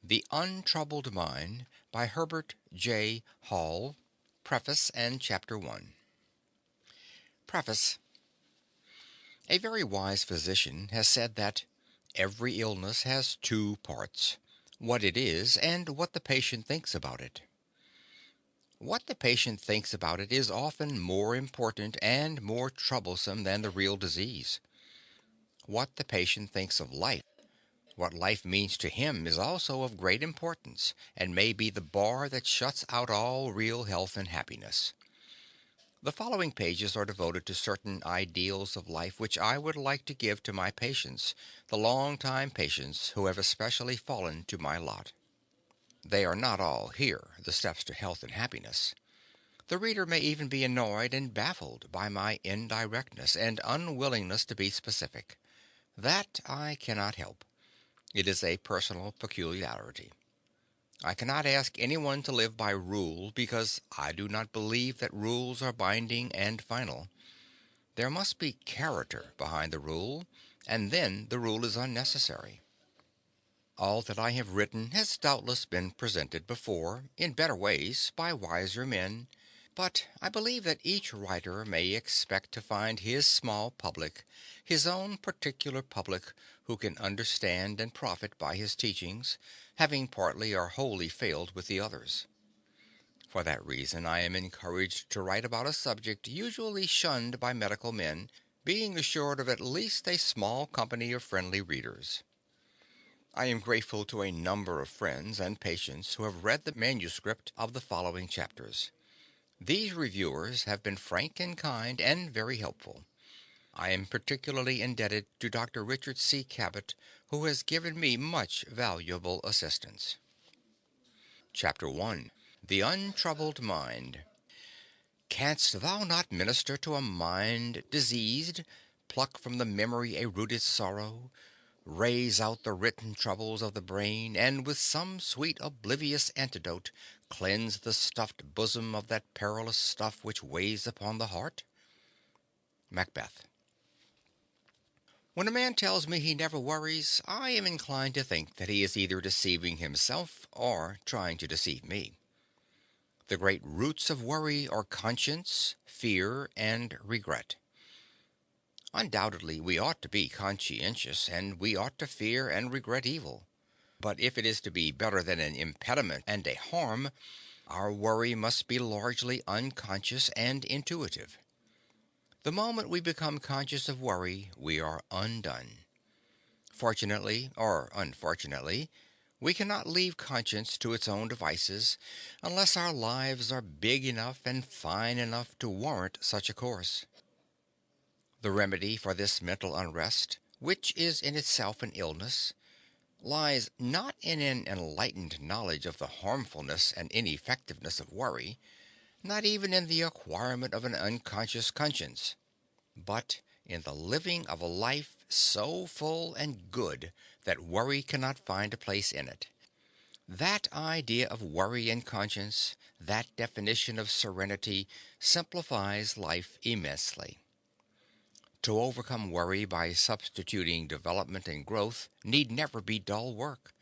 The Untroubled Mind by Herbert J. Hall. Preface and Chapter 1. Preface. A very wise physician has said that every illness has two parts: what it is and what the patient thinks about it. What the patient thinks about it is often more important and more troublesome than the real disease. What the patient thinks of life, what life means to him, is also of great importance, and may be the bar that shuts out all real health and happiness. The following pages are devoted to certain ideals of life which I would like to give to my patients, the long-time patients who have especially fallen to my lot. They are not all here, the steps to health and happiness. The reader may even be annoyed and baffled by my indirectness and unwillingness to be specific. That I cannot help. It is a personal peculiarity. I cannot ask anyone to live by rule, because I do not believe that rules are binding and final. There must be character behind the rule, and then the rule is unnecessary. All that I have written has doubtless been presented before, in better ways, by wiser men, but I believe that each writer may expect to find his small public, his own particular public, who can understand and profit by his teachings, having partly or wholly failed with the others. For that reason I am encouraged to write about a subject usually shunned by medical men, being assured of at least a small company of friendly readers. I am grateful to a number of friends and patients who have read the manuscript of the following chapters. These reviewers have been frank and kind and very helpful. I am particularly indebted to Dr. Richard C. Cabot, who has given me much valuable assistance. Chapter 1. The Untroubled Mind. Canst thou not minister to a mind diseased, pluck from the memory a rooted sorrow, raze out the written troubles of the brain, and with some sweet oblivious antidote cleanse the stuffed bosom of that perilous stuff which weighs upon the heart? Macbeth. When a man tells me he never worries, I am inclined to think that he is either deceiving himself or trying to deceive me. The great roots of worry are conscience, fear, and regret. Undoubtedly we ought to be conscientious, and we ought to fear and regret evil. But if it is to be better than an impediment and a harm, our worry must be largely unconscious and intuitive. The moment we become conscious of worry, we are undone. Fortunately, or unfortunately, we cannot leave conscience to its own devices unless our lives are big enough and fine enough to warrant such a course. The remedy for this mental unrest, which is in itself an illness, lies not in an enlightened knowledge of the harmfulness and ineffectiveness of worry, not even in the acquirement of an unconscious conscience, but in the living of a life so full and good that worry cannot find a place in it. That idea of worry and conscience, that definition of serenity, simplifies life immensely. To overcome worry by substituting development and growth need never be dull work.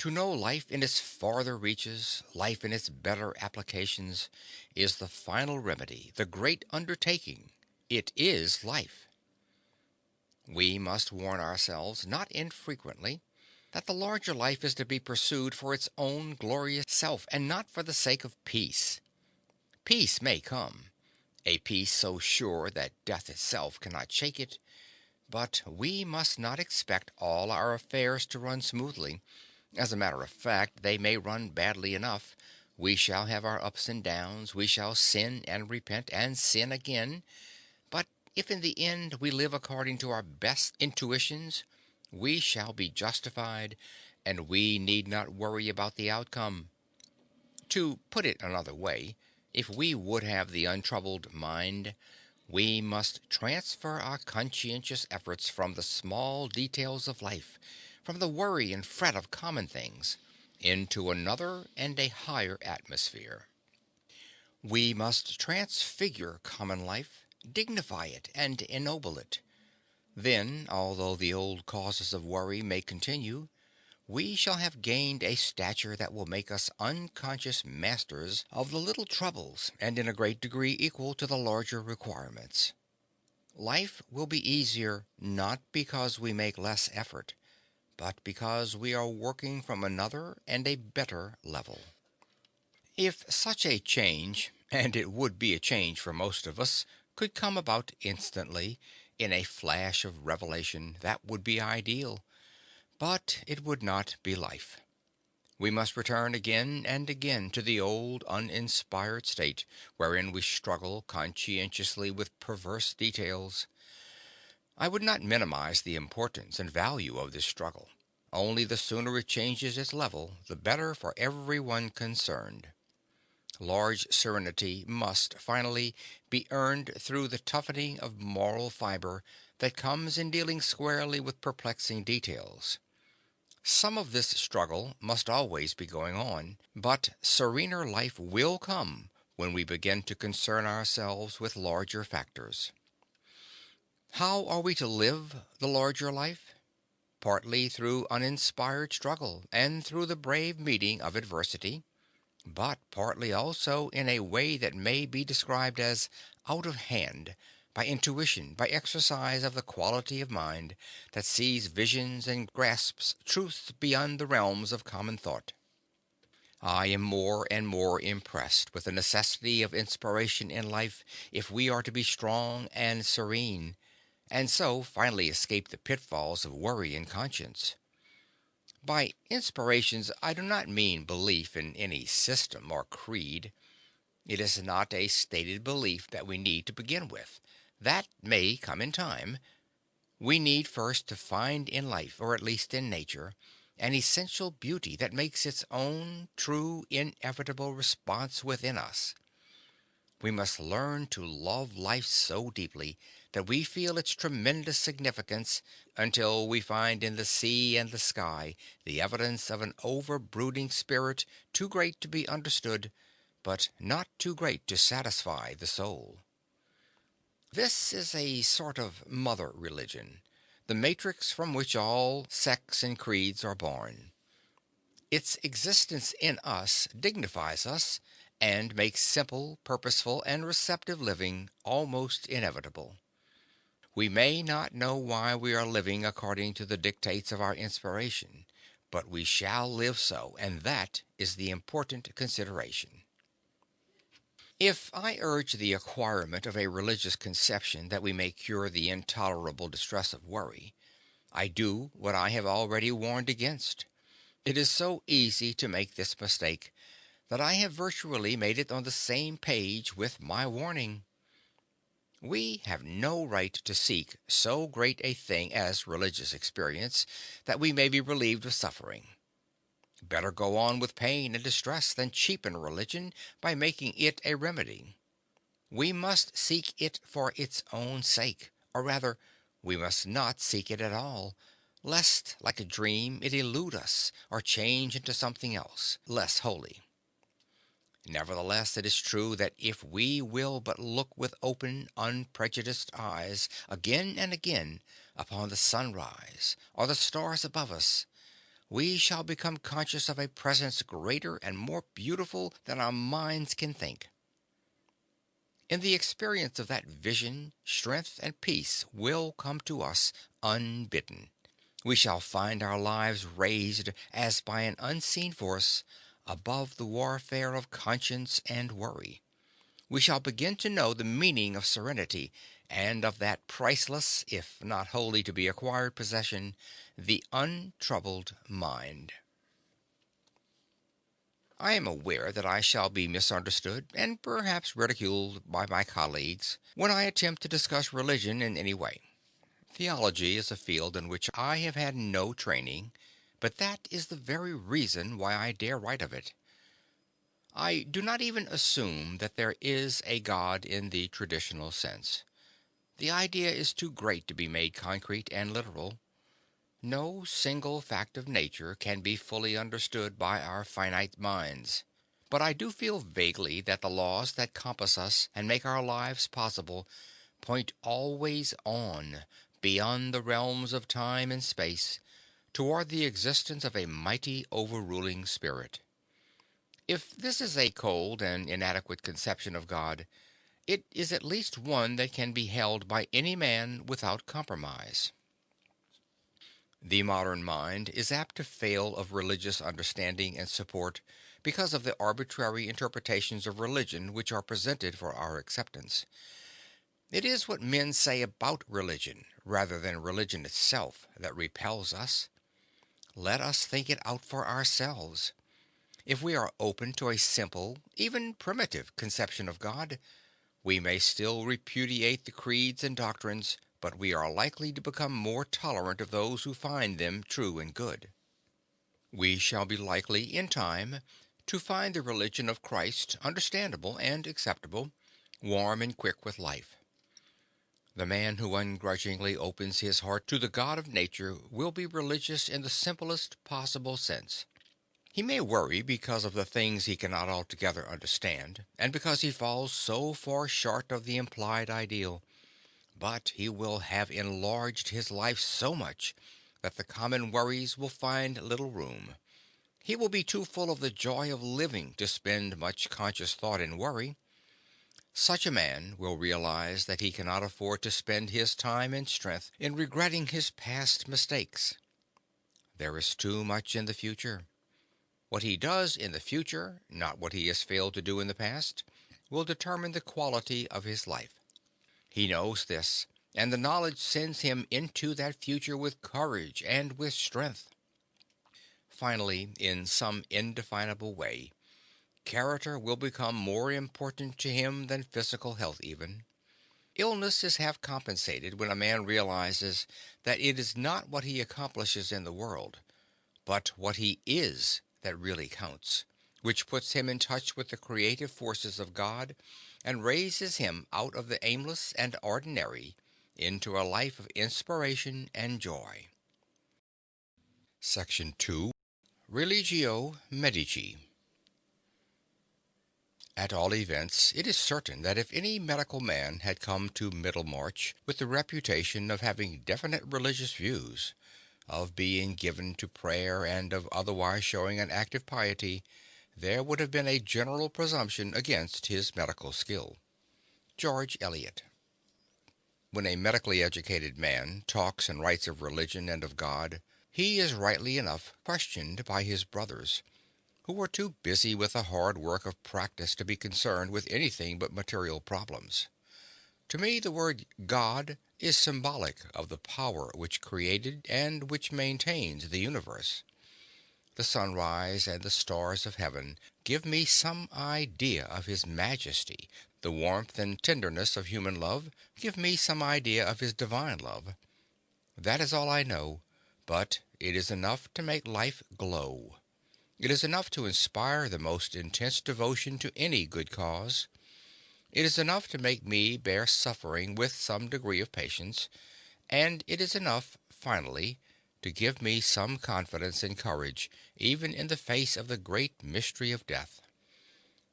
To know life in its farther reaches, life in its better applications, is the final remedy, the great undertaking. It is life. We must warn ourselves, not infrequently, that the larger life is to be pursued for its own glorious self, and not for the sake of peace. Peace may come, a peace so sure that death itself cannot shake it, but we must not expect all our affairs to run smoothly. As a matter of fact, they may run badly enough. We shall have our ups and downs, we shall sin and repent and sin again, but if in the end we live according to our best intuitions, we shall be justified, and we need not worry about the outcome. To put it another way, if we would have the untroubled mind, we must transfer our conscientious efforts from the small details of life, from the worry and fret of common things, into another and a higher atmosphere. We must transfigure common life, dignify it, and ennoble it. Then, although the old causes of worry may continue, we shall have gained a stature that will make us unconscious masters of the little troubles and in a great degree equal to the larger requirements. Life will be easier not because we make less effort, but because we are working from another and a better level. If such a change, and it would be a change for most of us, could come about instantly, in a flash of revelation, that would be ideal. But it would not be life. We must return again and again to the old uninspired state, wherein we struggle conscientiously with perverse details. I would not minimize the importance and value of this struggle. Only the sooner it changes its level, the better for everyone concerned. Large serenity must, finally, be earned through the toughening of moral fiber that comes in dealing squarely with perplexing details. Some of this struggle must always be going on, but serener life will come when we begin to concern ourselves with larger factors. How are we to live the larger life? Partly through uninspired struggle and through the brave meeting of adversity, but partly also in a way that may be described as out of hand, by intuition, by exercise of the quality of mind that sees visions and grasps truths beyond the realms of common thought. I am more and more impressed with the necessity of inspiration in life if we are to be strong and serene, and so finally escape the pitfalls of worry and conscience. By inspirations I do not mean belief in any system or creed. It is not a stated belief that we need to begin with. That may come in time. We need first to find in life, or at least in nature, an essential beauty that makes its own true, inevitable response within us. We must learn to love life so deeply that we feel its tremendous significance until we find in the sea and the sky the evidence of an over-brooding spirit too great to be understood, but not too great to satisfy the soul. This is a sort of mother religion, the matrix from which all sects and creeds are born. Its existence in us dignifies us and makes simple, purposeful, and receptive living almost inevitable. We may not know why we are living according to the dictates of our inspiration, but we shall live so, and that is the important consideration. If I urge the acquirement of a religious conception that we may cure the intolerable distress of worry, I do what I have already warned against. It is so easy to make this mistake that I have virtually made it on the same page with my warning. We have no right to seek so great a thing as religious experience that we may be relieved of suffering. Better go on with pain and distress than cheapen religion by making it a remedy. We must seek it for its own sake, or rather, we must not seek it at all, lest, like a dream, it elude us, or change into something else, less holy. Nevertheless, it is true that if we will but look with open, unprejudiced eyes again and again upon the sunrise or the stars above us, we shall become conscious of a presence greater and more beautiful than our minds can think. In the experience of that vision, strength and peace will come to us unbidden. We shall find our lives raised as by an unseen force above the warfare of conscience and worry. We shall begin to know the meaning of serenity and of that priceless, if not wholly to be acquired possession, the untroubled mind. I am aware that I shall be misunderstood and perhaps ridiculed by my colleagues when I attempt to discuss religion in any way. Theology is a field in which I have had no training, but that is the very reason why I dare write of it. I do not even assume that there is a God in the traditional sense. The idea is too great to be made concrete and literal. No single fact of nature can be fully understood by our finite minds. But I do feel vaguely that the laws that compass us and make our lives possible point always on, beyond the realms of time and space, toward the existence of a mighty overruling spirit. If this is a cold and inadequate conception of God, it is at least one that can be held by any man without compromise. The modern mind is apt to fail of religious understanding and support because of the arbitrary interpretations of religion which are presented for our acceptance. It is what men say about religion, rather than religion itself, that repels us. Let us think it out for ourselves. If we are open to a simple, even primitive, conception of God, we may still repudiate the creeds and doctrines, but we are likely to become more tolerant of those who find them true and good. We shall be likely, in time, to find the religion of Christ understandable and acceptable, warm and quick with life. The man who ungrudgingly opens his heart to the God of nature will be religious in the simplest possible sense. He may worry because of the things he cannot altogether understand, and because he falls so far short of the implied ideal, but he will have enlarged his life so much that the common worries will find little room. He will be too full of the joy of living to spend much conscious thought in worry. Such a man will realize that he cannot afford to spend his time and strength in regretting his past mistakes. There is too much in the future. What he does in the future, not what he has failed to do in the past, will determine the quality of his life. He knows this, and the knowledge sends him into that future with courage and with strength. Finally, in some indefinable way, character will become more important to him than physical health even. Illness is half compensated when a man realizes that it is not what he accomplishes in the world, but what he is that really counts, which puts him in touch with the creative forces of God and raises him out of the aimless and ordinary into a life of inspiration and joy. Section 2. Religio Medici. At all events, it is certain that if any medical man had come to Middlemarch with the reputation of having definite religious views, of being given to prayer, and of otherwise showing an active piety, there would have been a general presumption against his medical skill. George Eliot. When a medically educated man talks and writes of religion and of God, he is rightly enough questioned by his brothers, who are too busy with the hard work of practice to be concerned with anything but material problems. To me, the word God is symbolic of the power which created and which maintains the universe. The sunrise and the stars of heaven give me some idea of his majesty. The warmth and tenderness of human love give me some idea of his divine love. That is all I know, but it is enough to make life glow. It is enough to inspire the most intense devotion to any good cause. It is enough to make me bear suffering with some degree of patience, and it is enough, finally, to give me some confidence and courage, even in the face of the great mystery of death.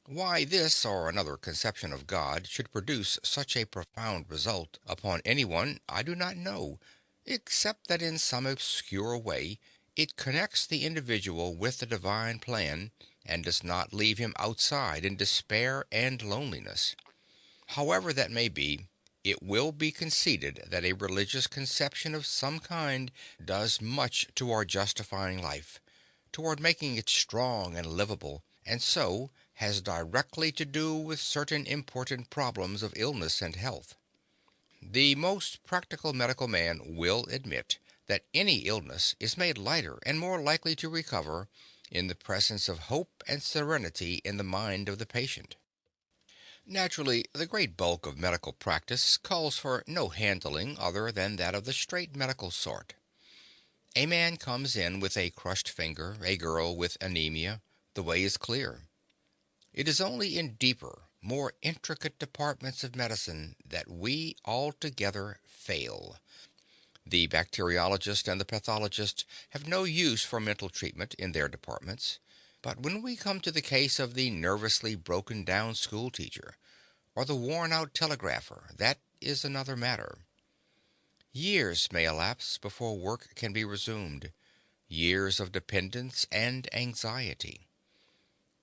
Why this or another conception of God should produce such a profound result upon anyone, I do not know, except that in some obscure way it connects the individual with the divine plan, and does not leave him outside in despair and loneliness. However that may be, it will be conceded that a religious conception of some kind does much toward justifying life, toward making it strong and livable, and so has directly to do with certain important problems of illness and health. The most practical medical man will admit that any illness is made lighter and more likely to recover in the presence of hope and serenity in the mind of the patient. Naturally, the great bulk of medical practice calls for no handling other than that of the straight medical sort. A man comes in with a crushed finger, a girl with anemia. The way is clear. It is only in deeper, more intricate departments of medicine that we altogether fail. The bacteriologist and the pathologist have no use for mental treatment in their departments. But when we come to the case of the nervously broken down schoolteacher, or the worn out telegrapher, that is another matter. Years may elapse before work can be resumed. years of dependence and anxiety.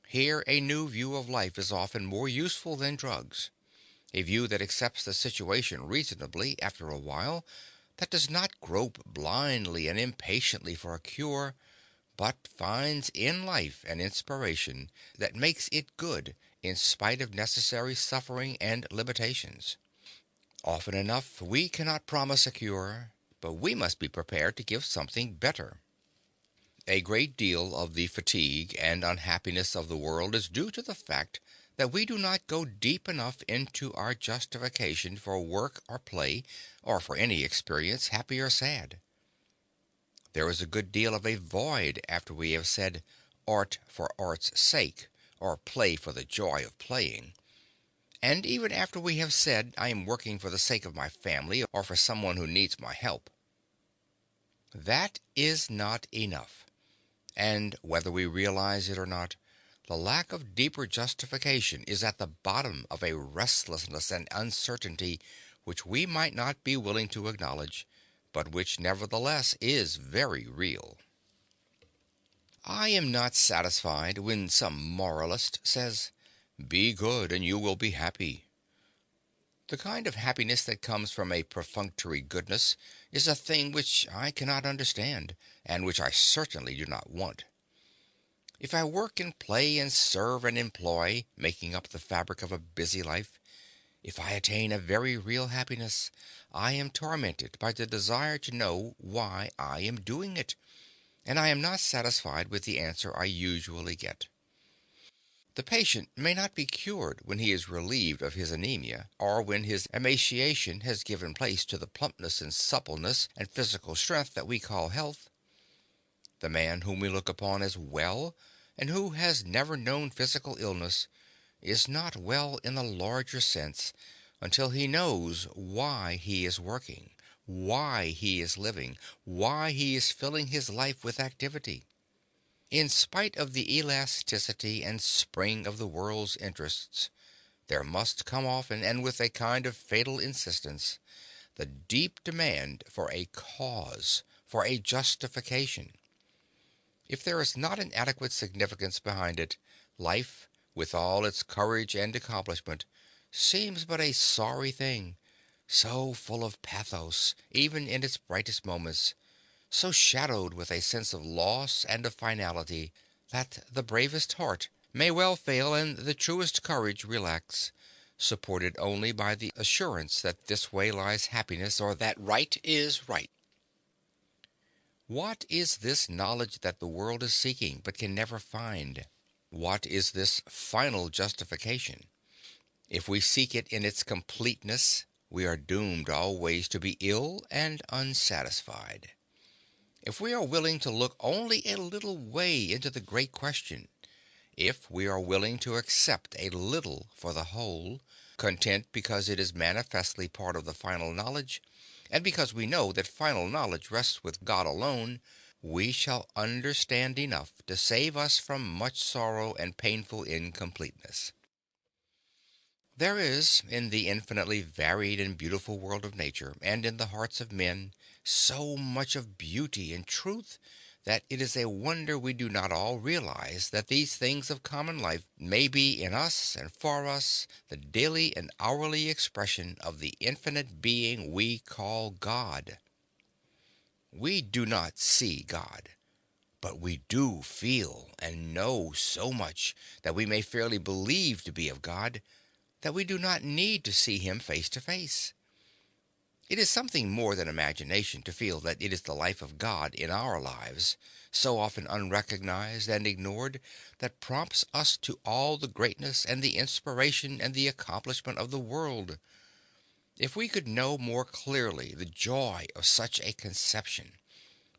Here, a new view of life is often more useful than drugs. A view that accepts the situation reasonably after a while, that does not grope blindly and impatiently for a cure, but finds in life an inspiration that makes it good in spite of necessary suffering and limitations. Often enough, we cannot promise a cure, but we must be prepared to give something better. A great deal of the fatigue and unhappiness of the world is due to the fact that we do not go deep enough into our justification for work or play, or for any experience, happy or sad. There is a good deal of a void after we have said art for art's sake, or play for the joy of playing. And even after we have said I am working for the sake of my family or for someone who needs my help. That is not enough. And whether we realize it or not, the lack of deeper justification is at the bottom of a restlessness and uncertainty which we might not be willing to acknowledge, but which nevertheless is very real. I am not satisfied when some moralist says, "Be good and you will be happy." The kind of happiness that comes from a perfunctory goodness is a thing which I cannot understand, and which I certainly do not want. If I work and play and serve and employ, making up the fabric of a busy life, if I attain a very real happiness, I am tormented by the desire to know why I am doing it, and I am not satisfied with the answer I usually get. The patient may not be cured when he is relieved of his anemia, or when his emaciation has given place to the plumpness and suppleness and physical strength that we call health. The man whom we look upon as well, and who has never known physical illness, is not well in the larger sense until he knows why he is working, why he is living, why he is filling his life with activity. In spite of the elasticity and spring of the world's interests, there must come often, and with a kind of fatal insistence, the deep demand for a cause, for a justification. If there is not an adequate significance behind it, life, with all its courage and accomplishment, seems but a sorry thing, so full of pathos, even in its brightest moments, so shadowed with a sense of loss and of finality, that the bravest heart may well fail and the truest courage relax, supported only by the assurance that this way lies happiness, or that right is right. What is this knowledge that the world is seeking but can never find? What is this final justification? If we seek it in its completeness, we are doomed always to be ill and unsatisfied. If we are willing to look only a little way into the great question, if we are willing to accept a little for the whole, content because it is manifestly part of the final knowledge, and because we know that final knowledge rests with God alone, we shall understand enough to save us from much sorrow and painful incompleteness. There is, in the infinitely varied and beautiful world of nature, and in the hearts of men, so much of beauty and truth that it is a wonder we do not all realize that these things of common life may be in us and for us the daily and hourly expression of the infinite being we call God. We do not see God, but we do feel and know so much that we may fairly believe to be of God, that we do not need to see him face to face. It is something more than imagination to feel that it is the life of God in our lives, so often unrecognized and ignored, that prompts us to all the greatness and the inspiration and the accomplishment of the world. If we could know more clearly the joy of such a conception,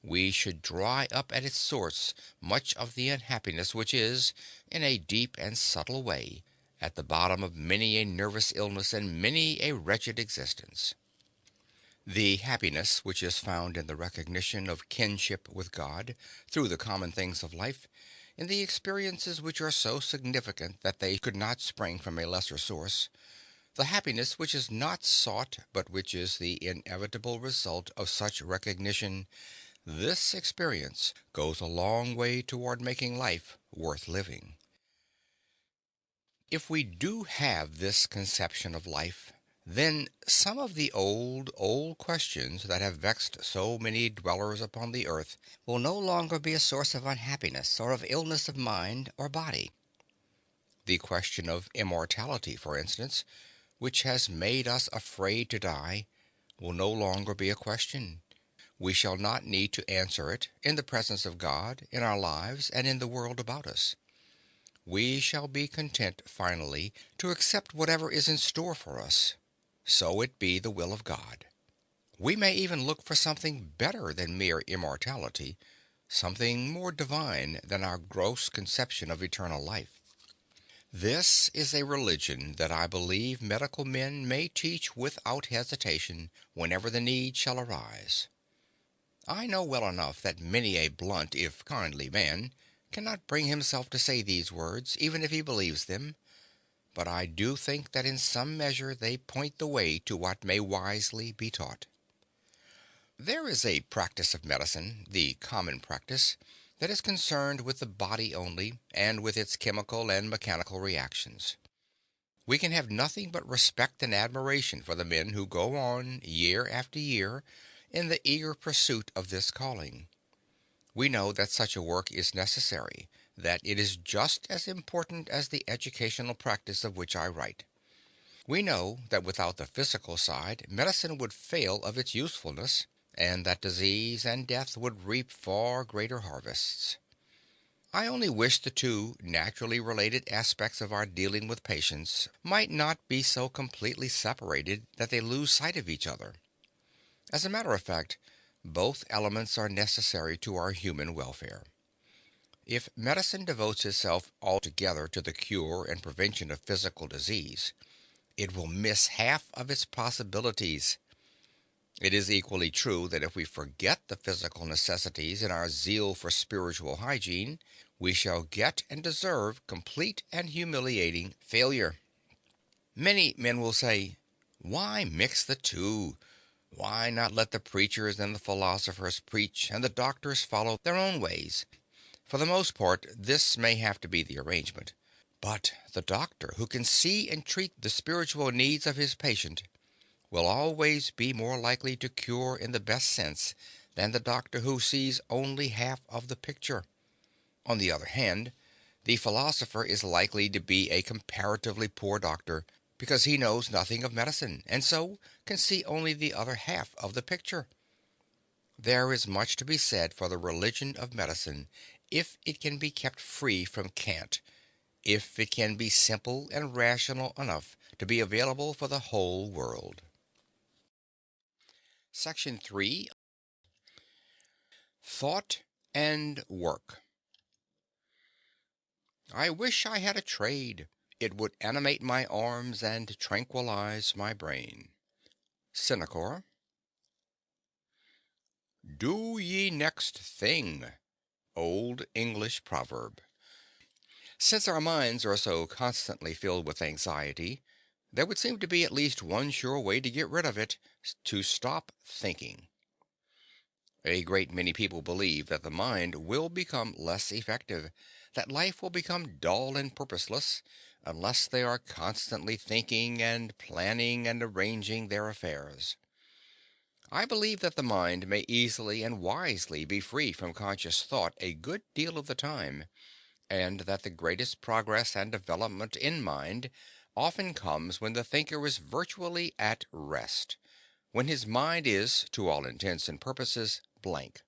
we should dry up at its source much of the unhappiness which is, in a deep and subtle way, at the bottom of many a nervous illness and many a wretched existence. The happiness which is found in the recognition of kinship with God through the common things of life, in the experiences which are so significant that they could not spring from a lesser source, the happiness which is not sought but which is the inevitable result of such recognition, This experience goes a long way toward making life worth living. If we do have this conception of life, then some of the old questions that have vexed so many dwellers upon the earth will no longer be a source of unhappiness or of illness of mind or body. The question of immortality, for instance, which has made us afraid to die, will no longer be a question. We shall not need to answer it in the presence of God, in our lives, and in the world about us. We shall be content finally to accept whatever is in store for us. So it be the will of God. We may even look for something better than mere immortality, something more divine than our gross conception of eternal life. This is a religion that I believe medical men may teach without hesitation whenever the need shall arise. I know well enough that many a blunt, if kindly man cannot bring himself to say these words, even if he believes them, but I do think that in some measure they point the way to what may wisely be taught. There is a practice of medicine, the common practice, that is concerned with the body only, and with its chemical and mechanical reactions. We can have nothing but respect and admiration for the men who go on, year after year, in the eager pursuit of this calling. We know that such a work is necessary, that it is just as important as the educational practice of which I write. We know that without the physical side, medicine would fail of its usefulness, and that disease and death would reap far greater harvests. I only wish the two naturally related aspects of our dealing with patients might not be so completely separated that they lose sight of each other. As a matter of fact, both elements are necessary to our human welfare. If medicine devotes itself altogether to the cure and prevention of physical disease, it will miss half of its possibilities. It is equally true that if we forget the physical necessities in our zeal for spiritual hygiene, we shall get and deserve complete and humiliating failure. Many men will say, "Why mix the two? Why not let the preachers and the philosophers preach, and the doctors follow their own ways?" For the most part, this may have to be the arrangement. But the doctor who can see and treat the spiritual needs of his patient will always be more likely to cure in the best sense than the doctor who sees only half of the picture. On the other hand, the philosopher is likely to be a comparatively poor doctor, because he knows nothing of medicine, and so can see only the other half of the picture. There is much to be said for the religion of medicine if it can be kept free from cant, if it can be simple and rational enough to be available for the whole world. Section 3. Thought and Work. I wish I had a trade. It would animate my arms and tranquilize my brain. Senecor. Do ye next thing. Old English proverb. Since our minds are so constantly filled with anxiety, there would seem to be at least one sure way to get rid of it, to stop thinking. A great many people believe that the mind will become less effective, that life will become dull and purposeless, unless they are constantly thinking and planning and arranging their affairs. I believe that the mind may easily and wisely be free from conscious thought a good deal of the time, and that the greatest progress and development in mind often comes when the thinker is virtually at rest, when his mind is, to all intents and purposes, blank.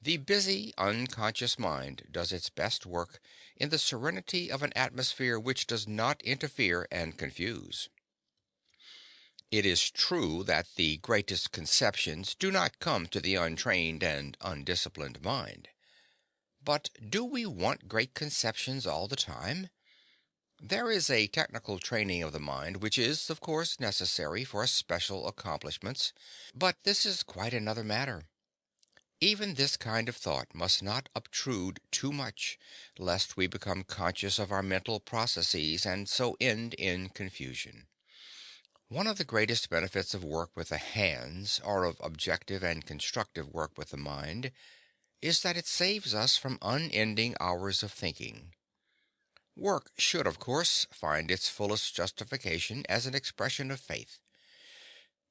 The busy, unconscious mind does its best work in the serenity of an atmosphere which does not interfere and confuse. It is true that the greatest conceptions do not come to the untrained and undisciplined mind. But do we want great conceptions all the time? There is a technical training of the mind which is, of course, necessary for special accomplishments, but this is quite another matter. Even this kind of thought must not obtrude too much, lest we become conscious of our mental processes and so end in confusion. One of the greatest benefits of work with the hands, or of objective and constructive work with the mind, is that it saves us from unending hours of thinking. Work should, of course, find its fullest justification as an expression of faith.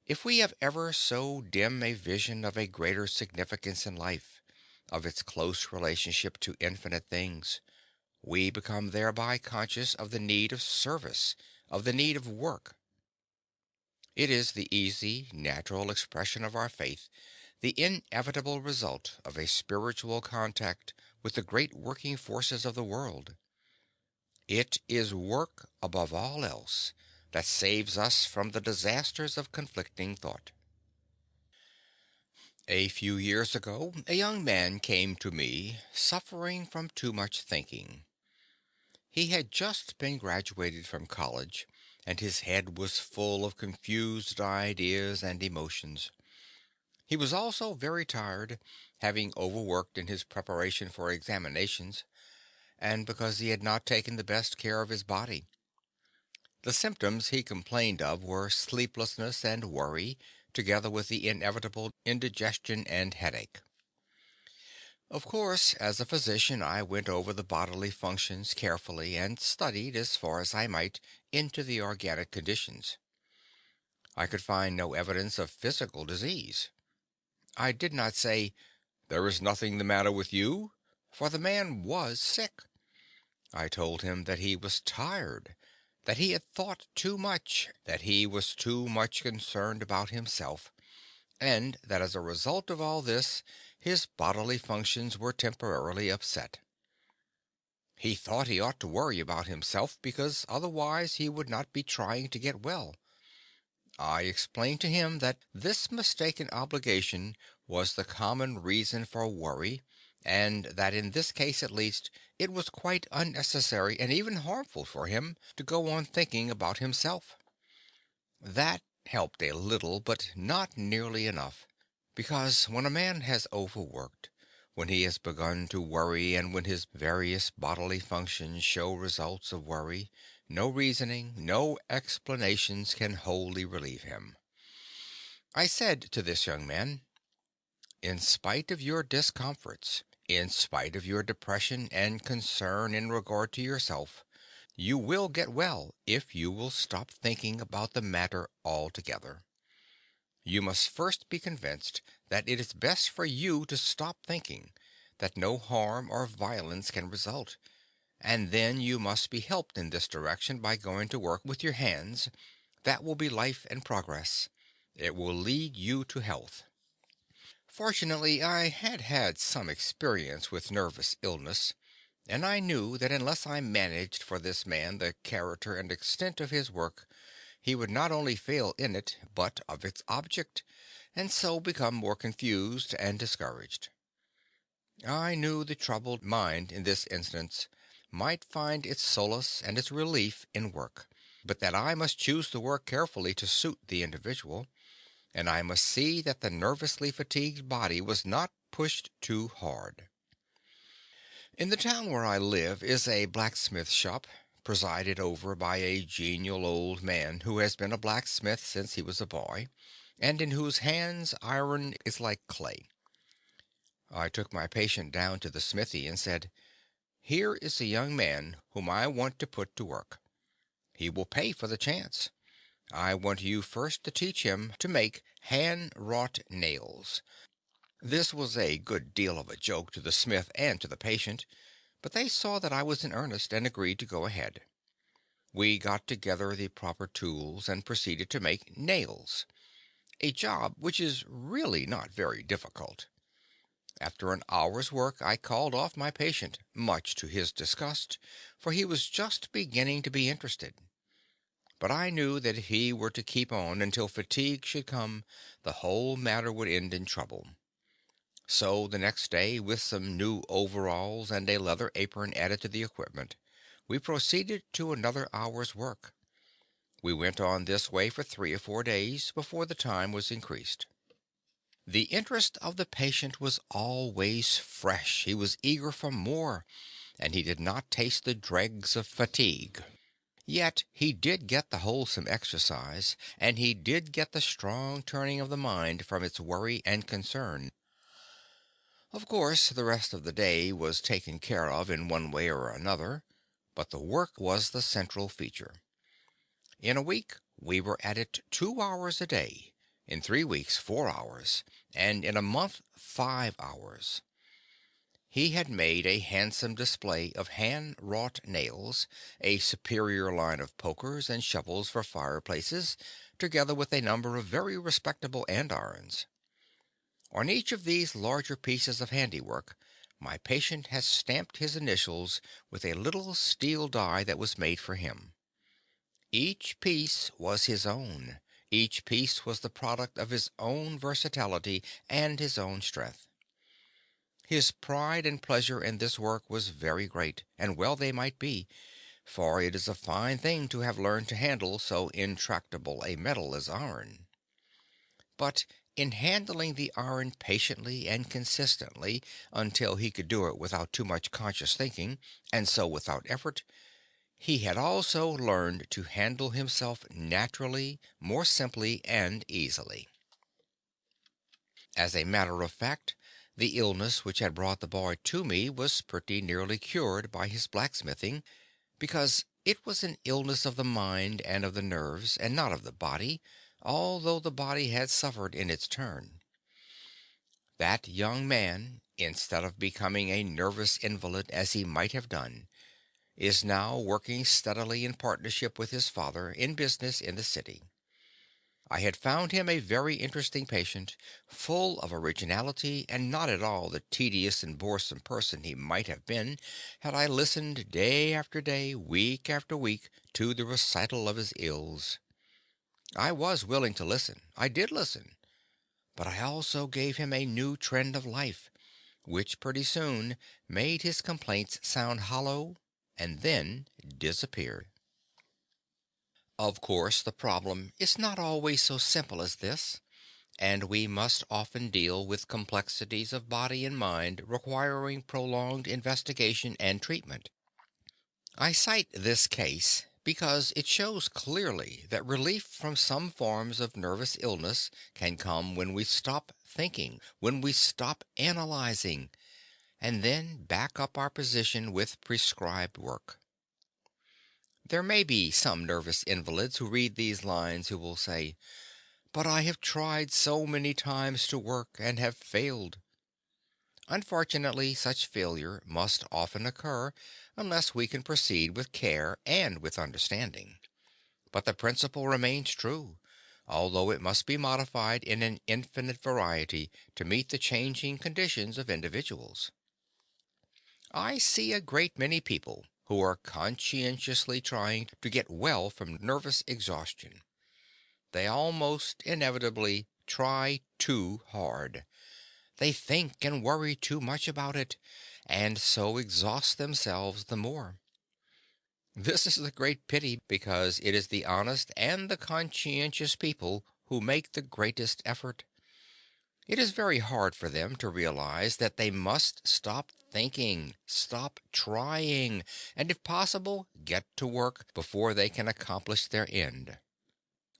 If we have ever so dim a vision of a greater significance in life, of its close relationship to infinite things, we become thereby conscious of the need of service, of the need of work. It is the easy, natural expression of our faith, the inevitable result of a spiritual contact with the great working forces of the world. It is work, above all else, that saves us from the disasters of conflicting thought. A few years ago, a young man came to me, suffering from too much thinking. He had just been graduated from college, and his head was full of confused ideas and emotions. He was also very tired, having overworked in his preparation for examinations, and because he had not taken the best care of his body. The symptoms he complained of were sleeplessness and worry, together with the inevitable indigestion and headache. Of course, as a physician, I went over the bodily functions carefully and studied, as far as I might, into the organic conditions. I could find no evidence of physical disease. I did not say, "There is nothing the matter with you," for the man was sick. I told him that he was tired, that he had thought too much, that he was too much concerned about himself, and that as a result of all this his bodily functions were temporarily upset. He thought he ought to worry about himself because otherwise he would not be trying to get well. I explained to him that this mistaken obligation was the common reason for worry, and that in this case at least it was quite unnecessary and even harmful for him to go on thinking about himself. That helped a little, but not nearly enough, because when a man has overworked, when he has begun to worry, and when his various bodily functions show results of worry, no reasoning, no explanations can wholly relieve him. I said to this young man, "In spite of your discomforts, in spite of your depression and concern in regard to yourself, you will get well if you will stop thinking about the matter altogether. You must first be convinced that it is best for you to stop thinking, that no harm or violence can result, and then you must be helped in this direction by going to work with your hands. That will be life and progress. It will lead you to health." Fortunately, I had had some experience with nervous illness, and I knew that unless I managed for this man the character and extent of his work, he would not only fail in it, but of its object, and so become more confused and discouraged. I knew the troubled mind in this instance might find its solace and its relief in work, but that I must choose the work carefully to suit the individual, and I must see that the nervously fatigued body was not pushed too hard. In the town where I live is a blacksmith shop, presided over by a genial old man who has been a blacksmith since he was a boy, and in whose hands iron is like clay. I took my patient down to the smithy and said, "Here is a young man whom I want to put to work. He will pay for the chance. I want you first to teach him to make hand-wrought nails." This was a good deal of a joke to the smith and to the patient, but they saw that I was in earnest and agreed to go ahead. We got together the proper tools and proceeded to make nails, a job which is really not very difficult. After an hour's work I called off my patient, much to his disgust, for he was just beginning to be interested. But I knew that if he were to keep on until fatigue should come, the whole matter would end in trouble. So the next day, with some new overalls and a leather apron added to the equipment, we proceeded to another hour's work. We went on this way for 3 or 4 days before the time was increased. The interest of the patient was always fresh, he was eager for more, and he did not taste the dregs of fatigue. Yet he did get the wholesome exercise, and he did get the strong turning of the mind from its worry and concern. Of course, the rest of the day was taken care of in one way or another, but the work was the central feature. In a week, we were at it 2 hours a day, in 3 weeks, 4 hours, and in a month, 5 hours. He had made a handsome display of hand-wrought nails, a superior line of pokers and shovels for fireplaces, together with a number of very respectable andirons. On each of these larger pieces of handiwork, my patient had stamped his initials with a little steel die that was made for him. Each piece was his own. Each piece was the product of his own versatility and his own strength. His pride and pleasure in this work was very great, and well they might be, for it is a fine thing to have learned to handle so intractable a metal as iron. But in handling the iron patiently and consistently until he could do it without too much conscious thinking, and so without effort, he had also learned to handle himself naturally, more simply and easily. As a matter of fact, the illness which had brought the boy to me was pretty nearly cured by his blacksmithing, because it was an illness of the mind and of the nerves, and not of the body, although the body had suffered in its turn. That young man, instead of becoming a nervous invalid as he might have done, is now working steadily in partnership with his father in business in the city. I had found him a very interesting patient, full of originality, and not at all the tedious and boresome person he might have been had I listened day after day, week after week, to the recital of his ills. I was willing to listen. I did listen. But I also gave him a new trend of life, which pretty soon made his complaints sound hollow and then disappeared. Of course, the problem is not always so simple as this, and we must often deal with complexities of body and mind requiring prolonged investigation and treatment. I cite this case because it shows clearly that relief from some forms of nervous illness can come when we stop thinking, when we stop analyzing, and then back up our position with prescribed work. There may be some nervous invalids who read these lines who will say, "But I have tried so many times to work and have failed." Unfortunately, such failure must often occur unless we can proceed with care and with understanding. But the principle remains true, although it must be modified in an infinite variety to meet the changing conditions of individuals. I see a great many people who are conscientiously trying to get well from nervous exhaustion. They almost inevitably try too hard. They think and worry too much about it, and so exhaust themselves the more. This is a great pity, because it is the honest and the conscientious people who make the greatest effort. It is very hard for them to realize that they must stop thinking, stop trying, and if possible, get to work before they can accomplish their end.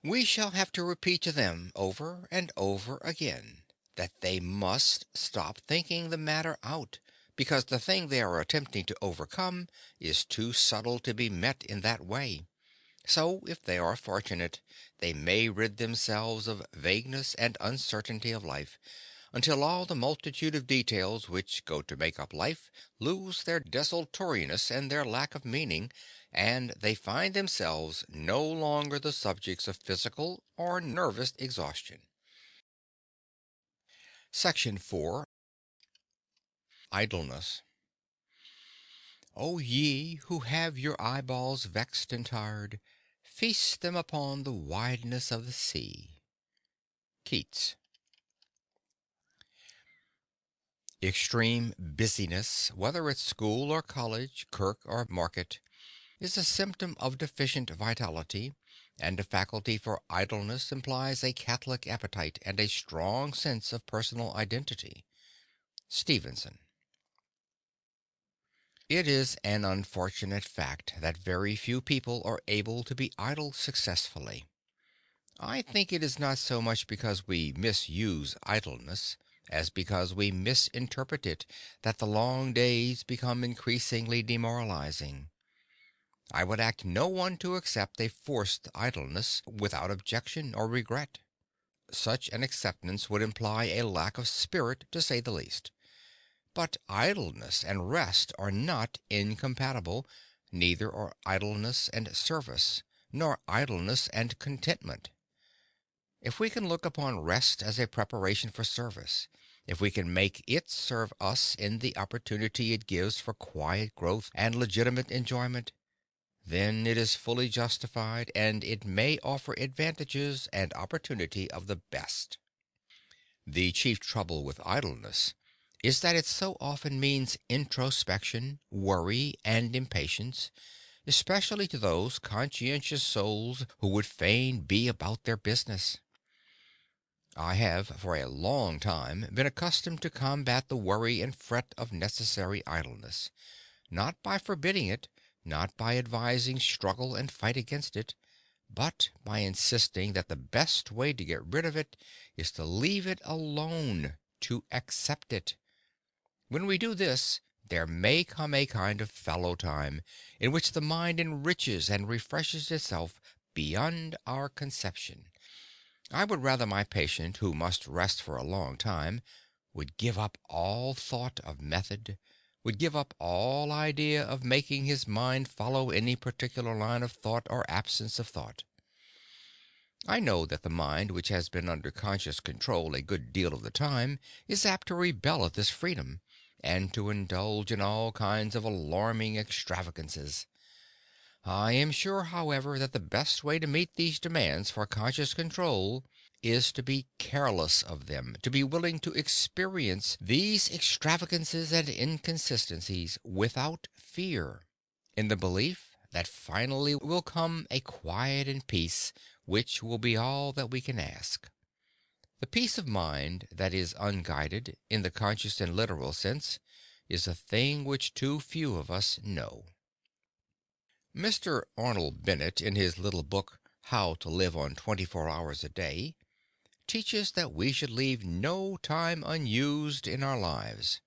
We shall have to repeat to them over and over again that they must stop thinking the matter out, because the thing they are attempting to overcome is too subtle to be met in that way. So, if they are fortunate, they may rid themselves of vagueness and uncertainty of life, until all the multitude of details which go to make up life lose their desultoriness and their lack of meaning, and they find themselves no longer the subjects of physical or nervous exhaustion. Section 4. Idleness. O ye who have your eyeballs vexed and tired, feast them upon the wideness of the sea. Keats. Extreme busyness, whether at school or college, kirk or market, is a symptom of deficient vitality, and a faculty for idleness implies a catholic appetite and a strong sense of personal identity. Stevenson. It is an unfortunate fact that very few people are able to be idle successfully. I think it is not so much because we misuse idleness as because we misinterpret it that the long days become increasingly demoralizing. I would ask no one to accept a forced idleness without objection or regret. Such an acceptance would imply a lack of spirit, to say the least. But idleness and rest are not incompatible, neither are idleness and service, nor idleness and contentment. If we can look upon rest as a preparation for service, if we can make it serve us in the opportunity it gives for quiet growth and legitimate enjoyment, then it is fully justified and it may offer advantages and opportunity of the best. The chief trouble with idleness is that it so often means introspection, worry, and impatience, especially to those conscientious souls who would fain be about their business. I have for a long time been accustomed to combat the worry and fret of necessary idleness, not by forbidding it, not by advising struggle and fight against it, but by insisting that the best way to get rid of it is to leave it alone, to accept it. When we do this, there may come a kind of fallow time in which the mind enriches and refreshes itself beyond our conception. I would rather my patient, who must rest for a long time, would give up all thought of method, would give up all idea of making his mind follow any particular line of thought or absence of thought. I know that the mind which has been under conscious control a good deal of the time is apt to rebel at this freedom, and to indulge in all kinds of alarming extravagances. I am sure, however, that the best way to meet these demands for conscious control is to be careless of them, to be willing to experience these extravagances and inconsistencies without fear, in the belief that finally will come a quiet and peace which will be all that we can ask. The peace of mind that is unguided, in the conscious and literal sense, is a thing which too few of us know. Mr. Arnold Bennett, in his little book, How to Live on 24 Hours a Day, teaches that we should leave no time unused in our lives,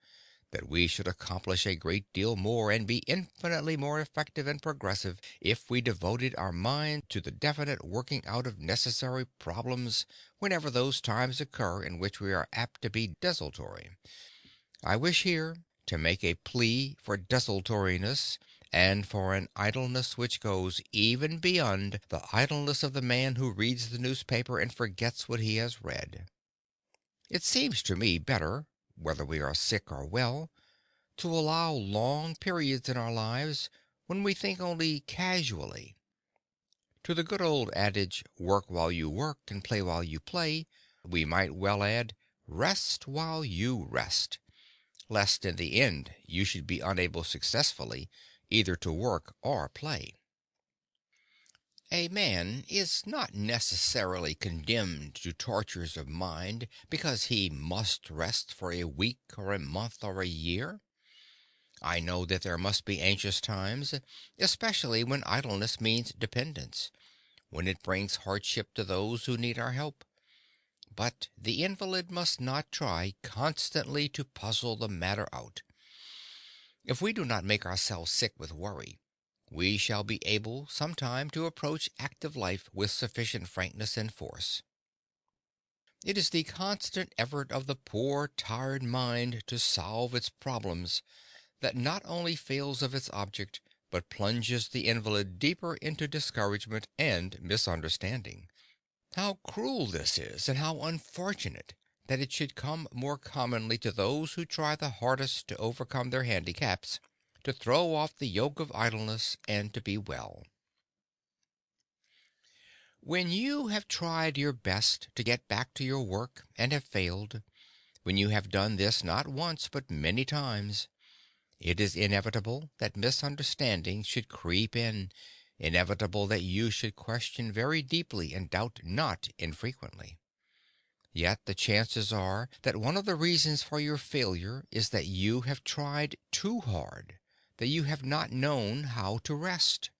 that we should accomplish a great deal more and be infinitely more effective and progressive if we devoted our mind to the definite working out of necessary problems whenever those times occur in which we are apt to be desultory. I wish here to make a plea for desultoriness and for an idleness which goes even beyond the idleness of the man who reads the newspaper and forgets what he has read. It seems to me better, whether we are sick or well, to allow long periods in our lives when we think only casually. To the good old adage, work while you work and play while you play, we might well add, rest while you rest, lest in the end you should be unable successfully either to work or play. A man is not necessarily condemned to tortures of mind because he must rest for a week or a month or a year. I know that there must be anxious times, especially when idleness means dependence, when it brings hardship to those who need our help. But the invalid must not try constantly to puzzle the matter out. If we do not make ourselves sick with worry, we shall be able sometime to approach active life with sufficient frankness and force. It is the constant effort of the poor tired mind to solve its problems that not only fails of its object, but plunges the invalid deeper into discouragement and misunderstanding. How cruel this is, and how unfortunate that it should come more commonly to those who try the hardest to overcome their handicaps, to throw off the yoke of idleness, and to be well. When you have tried your best to get back to your work and have failed, when you have done this not once but many times, it is inevitable that misunderstanding should creep in, inevitable that you should question very deeply and doubt not infrequently. Yet the chances are that one of the reasons for your failure is that you have tried too hard, that you have not known how to rest.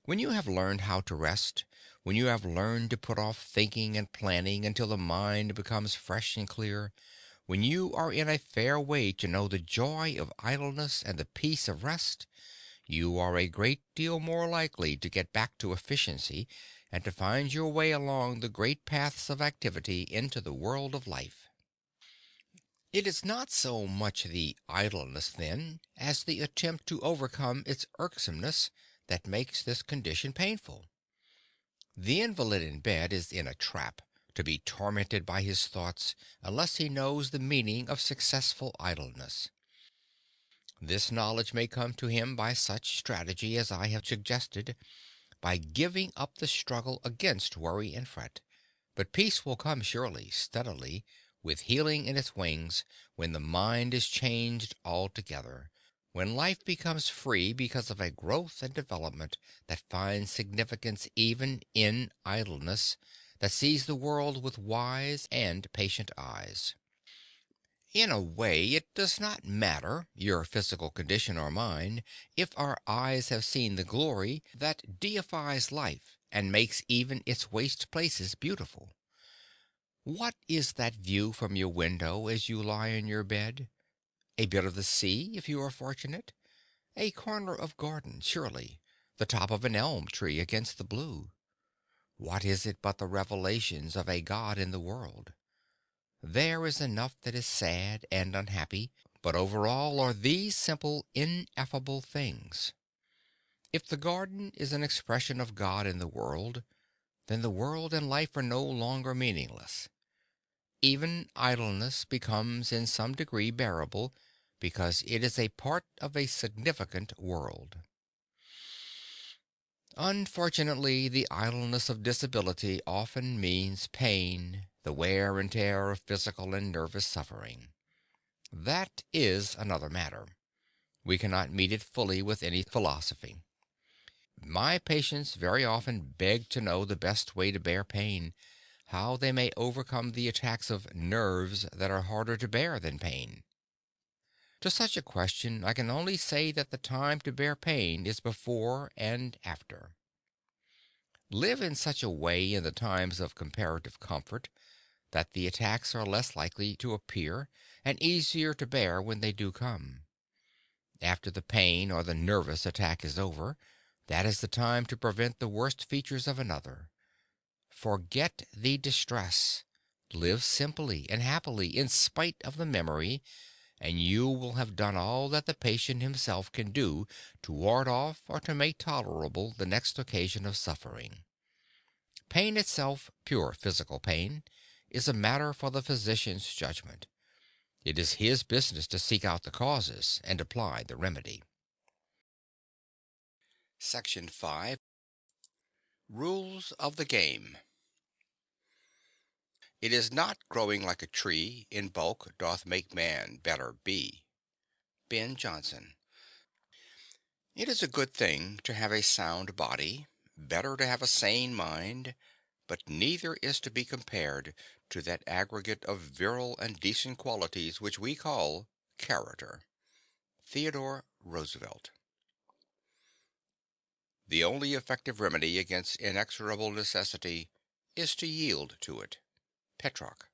When you have learned how to rest, when you have learned to put off thinking and planning until the mind becomes fresh and clear, when you are in a fair way to know the joy of idleness and the peace of rest, you are a great deal more likely to get back to efficiency and to find your way along the great paths of activity into the world of life. It is not so much the idleness, then, as the attempt to overcome its irksomeness that makes this condition painful. The invalid in bed is in a trap, to be tormented by his thoughts unless he knows the meaning of successful idleness. This knowledge may come to him by such strategy as I have suggested, by giving up the struggle against worry and fret. But peace will come surely, steadily, with healing in its wings, when the mind is changed altogether, when life becomes free because of a growth and development that finds significance even in idleness, that sees the world with wise and patient eyes. In a way, it does not matter, your physical condition or mine, if our eyes have seen the glory that deifies life and makes even its waste places beautiful. What is that view from your window as you lie in your bed? A bit of the sea, if you are fortunate. A corner of garden, surely. The top of an elm tree against the blue. What is it but the revelations of a God in the world? There is enough that is sad and unhappy, but over all are these simple, ineffable things. If the garden is an expression of God in the world, then the world and life are no longer meaningless. Even idleness becomes in some degree bearable, because it is a part of a significant world. Unfortunately, the idleness of disability often means pain, the wear and tear of physical and nervous suffering. That is another matter. We cannot meet it fully with any philosophy. My patients very often beg to know the best way to bear pain, how they may overcome the attacks of nerves that are harder to bear than pain. To such a question I can only say that the time to bear pain is before and after. Live in such a way in the times of comparative comfort that the attacks are less likely to appear and easier to bear when they do come. After the pain or the nervous attack is over, that is the time to prevent the worst features of another. Forget the distress. Live simply and happily in spite of the memory, and you will have done all that the patient himself can do to ward off or to make tolerable the next occasion of suffering. Pain itself, pure physical pain, is a matter for the physician's judgment. It is his business to seek out the causes and apply the remedy. Section 5. Rules of the Game. It is not growing like a tree in bulk doth make man better be. Ben Jonson. It is a good thing to have a sound body, better to have a sane mind, but neither is to be compared to that aggregate of virile and decent qualities which we call character. Theodore Roosevelt. The only effective remedy against inexorable necessity is to yield to it. Petrarch.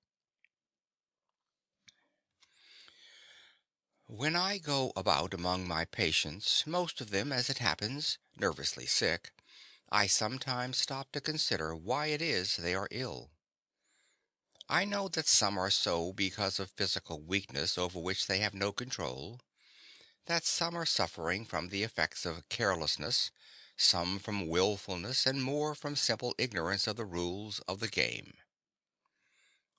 When I go about among my patients, most of them, as it happens, nervously sick, I sometimes stop to consider why it is they are ill. I know that some are so because of physical weakness over which they have no control, that some are suffering from the effects of carelessness, some from willfulness, and more from simple ignorance of the rules of the game.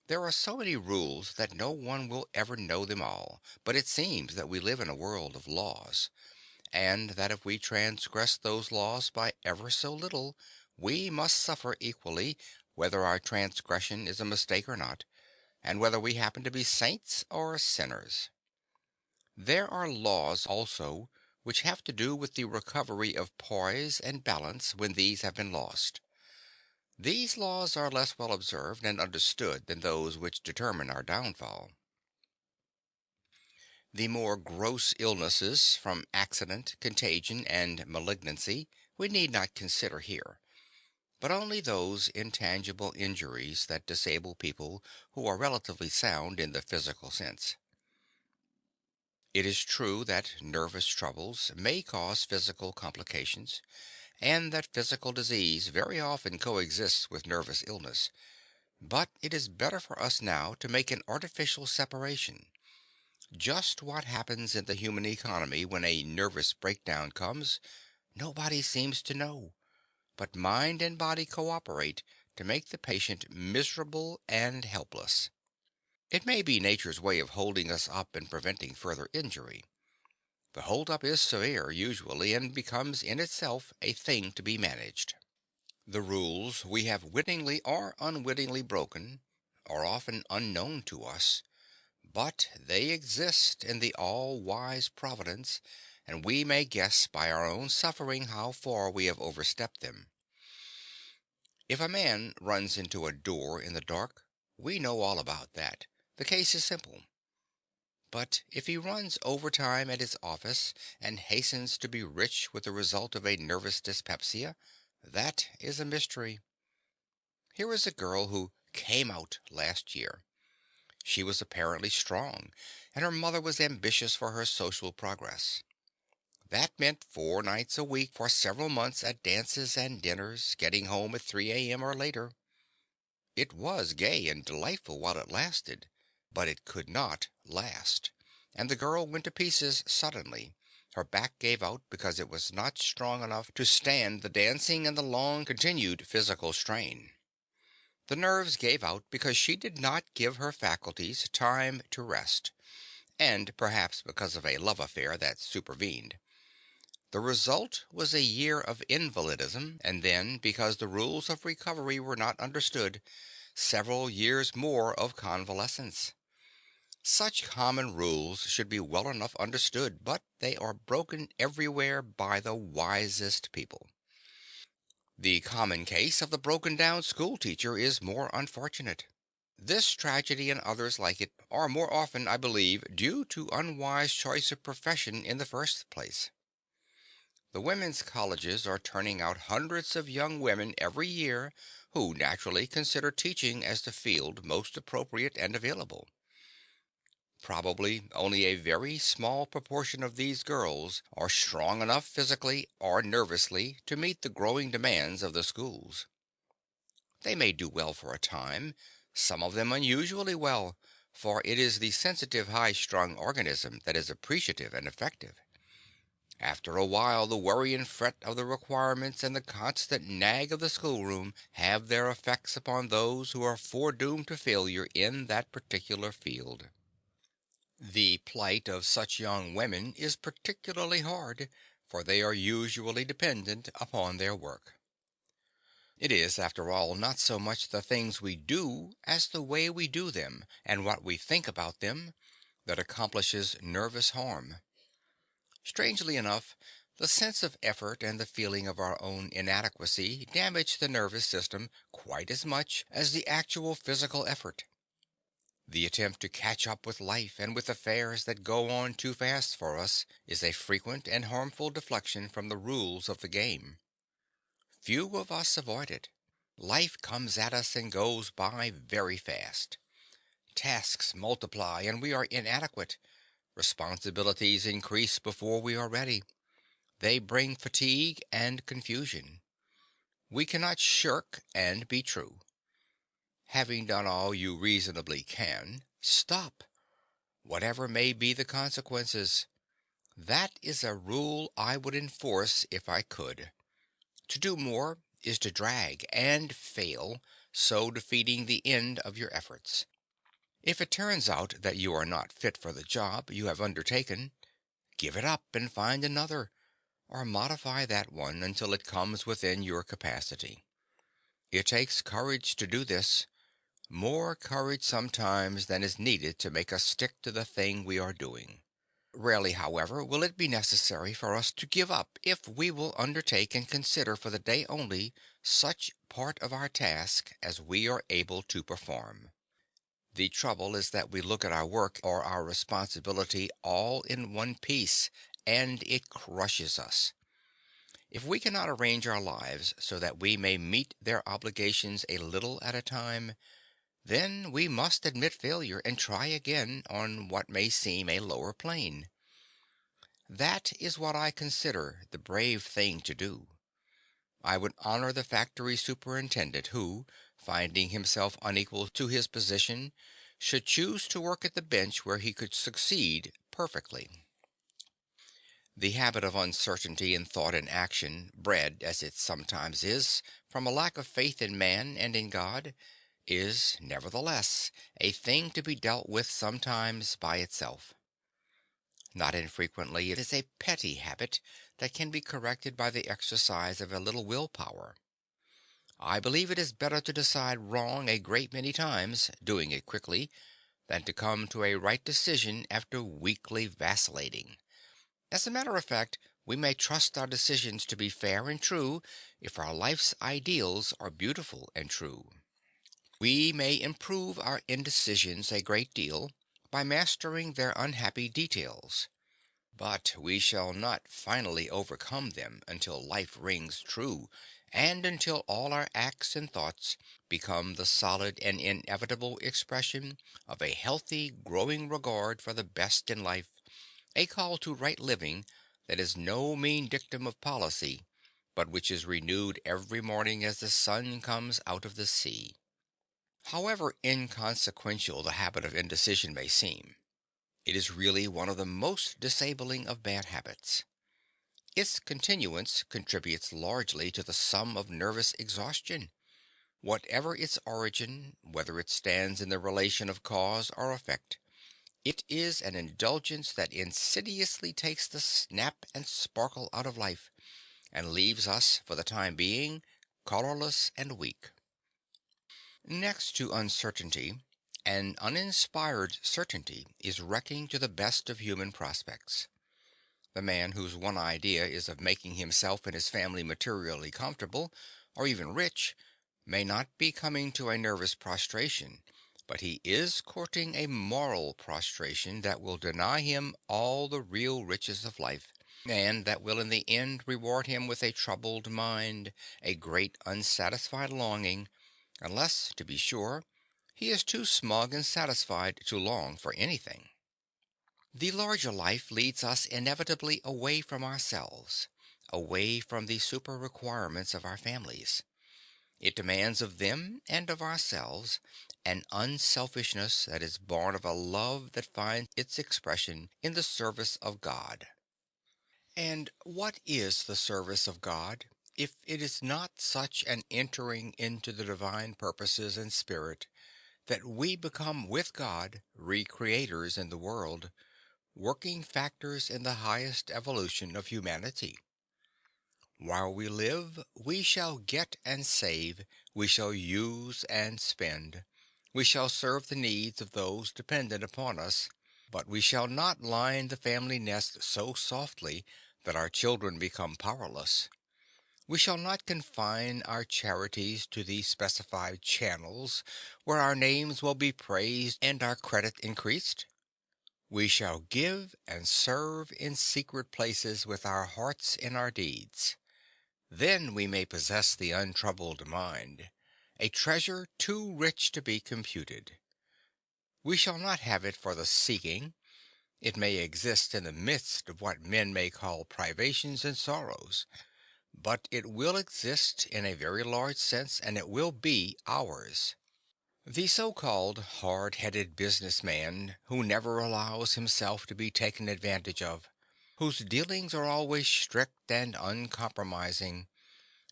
There are so many rules that no one will ever know them all, but it seems that we live in a world of laws, and that if we transgress those laws by ever so little, we must suffer equally, whether our transgression is a mistake or not, and whether we happen to be saints or sinners. There are laws also which have to do with the recovery of poise and balance when these have been lost. These laws are less well observed and understood than those which determine our downfall. The more gross illnesses from accident, contagion, and malignancy we need not consider here, but only those intangible injuries that disable people who are relatively sound in the physical sense. It is true that nervous troubles may cause physical complications, and that physical disease very often coexists with nervous illness, but it is better for us now to make an artificial separation. Just what happens in the human economy when a nervous breakdown comes, nobody seems to know, but mind and body cooperate to make the patient miserable and helpless. It may be nature's way of holding us up and preventing further injury. The hold up is severe, usually, and becomes in itself a thing to be managed. The rules we have wittingly or unwittingly broken are often unknown to us, but they exist in the all-wise providence, and we may guess by our own suffering how far we have overstepped them. If a man runs into a door in the dark, we know all about that. The case is simple. But if he runs overtime at his office and hastens to be rich with the result of a nervous dyspepsia, that is a mystery. Here is a girl who came out last year. She was apparently strong, and her mother was ambitious for her social progress. That meant 4 nights a week for several months at dances and dinners, getting home at 3 a.m. or later. It was gay and delightful while it lasted, but it could not last, and the girl went to pieces suddenly. Her back gave out because it was not strong enough to stand the dancing and the long continued physical strain. The nerves gave out because she did not give her faculties time to rest, and perhaps because of a love affair that supervened. The result was a year of invalidism, and then, because the rules of recovery were not understood, several years more of convalescence. Such common rules should be well enough understood, but they are broken everywhere by the wisest people. The common case of the broken down schoolteacher is more unfortunate. This tragedy and others like it are more often, I believe, due to unwise choice of profession in the first place. The women's colleges are turning out hundreds of young women every year who naturally consider teaching as the field most appropriate and available. Probably only a very small proportion of these girls are strong enough physically or nervously to meet the growing demands of the schools. They may do well for a time, some of them unusually well, for it is the sensitive high-strung organism that is appreciative and effective. After a while, the worry and fret of the requirements and the constant nag of the schoolroom have their effects upon those who are foredoomed to failure in that particular field. The plight of such young women is particularly hard, for they are usually dependent upon their work. It is, after all, not so much the things we do as the way we do them and what we think about them that accomplishes nervous harm. Strangely enough, the sense of effort and the feeling of our own inadequacy damage the nervous system quite as much as the actual physical effort. The attempt to catch up with life and with affairs that go on too fast for us is a frequent and harmful deflection from the rules of the game. Few of us avoid it. Life comes at us and goes by very fast. Tasks multiply and we are inadequate. Responsibilities increase before we are ready. They bring fatigue and confusion. We cannot shirk and be true. Having done all you reasonably can, stop, whatever may be the consequences. That is a rule I would enforce if I could. To do more is to drag and fail, so defeating the end of your efforts. If it turns out that you are not fit for the job you have undertaken, give it up and find another, or modify that one until it comes within your capacity. It takes courage to do this, more courage sometimes than is needed to make us stick to the thing we are doing. Rarely, however, will it be necessary for us to give up if we will undertake and consider for the day only such part of our task as we are able to perform. The trouble is that we look at our work or our responsibility all in one piece, and it crushes us. If we cannot arrange our lives so that we may meet their obligations a little at a time, then we must admit failure and try again on what may seem a lower plane. That is what I consider the brave thing to do. I would honor the factory superintendent who, finding himself unequal to his position, should choose to work at the bench where he could succeed perfectly. The habit of uncertainty in thought and action, bred, as it sometimes is, from a lack of faith in man and in God, is, nevertheless, a thing to be dealt with sometimes by itself. Not infrequently it is a petty habit that can be corrected by the exercise of a little willpower. I believe it is better to decide wrong a great many times, doing it quickly, than to come to a right decision after weakly vacillating. As a matter of fact, we may trust our decisions to be fair and true if our life's ideals are beautiful and true. We may improve our indecisions a great deal by mastering their unhappy details. But we shall not finally overcome them until life rings true, and until all our acts and thoughts become the solid and inevitable expression of a healthy, growing regard for the best in life, a call to right living that is no mean dictum of policy, but which is renewed every morning as the sun comes out of the sea. However inconsequential the habit of indecision may seem, it is really one of the most disabling of bad habits. Its continuance contributes largely to the sum of nervous exhaustion. Whatever its origin, whether it stands in the relation of cause or effect, it is an indulgence that insidiously takes the snap and sparkle out of life, and leaves us, for the time being, colorless and weak. Next to uncertainty, an uninspired certainty is wrecking to the best of human prospects. The man whose one idea is of making himself and his family materially comfortable, or even rich, may not be coming to a nervous prostration, but he is courting a moral prostration that will deny him all the real riches of life, and that will in the end reward him with a troubled mind, a great unsatisfied longing, unless, to be sure, he is too smug and satisfied to long for anything. The larger life leads us inevitably away from ourselves, away from the super requirements of our families. It demands of them and of ourselves an unselfishness that is born of a love that finds its expression in the service of God. And what is the service of God if it is not such an entering into the divine purposes and spirit that we become with God recreators in the world, working factors in the highest evolution of humanity? While we live, we shall get and save, we shall use and spend, we shall serve the needs of those dependent upon us, but we shall not line the family nest so softly that our children become powerless. We shall not confine our charities to the specified channels where our names will be praised and our credit increased. We shall give and serve in secret places with our hearts in our deeds. Then we may possess the untroubled mind, a treasure too rich to be computed. We shall not have it for the seeking. It may exist in the midst of what men may call privations and sorrows, but it will exist in a very large sense, and it will be ours. The so-called hard-headed businessman who never allows himself to be taken advantage of, whose dealings are always strict and uncompromising,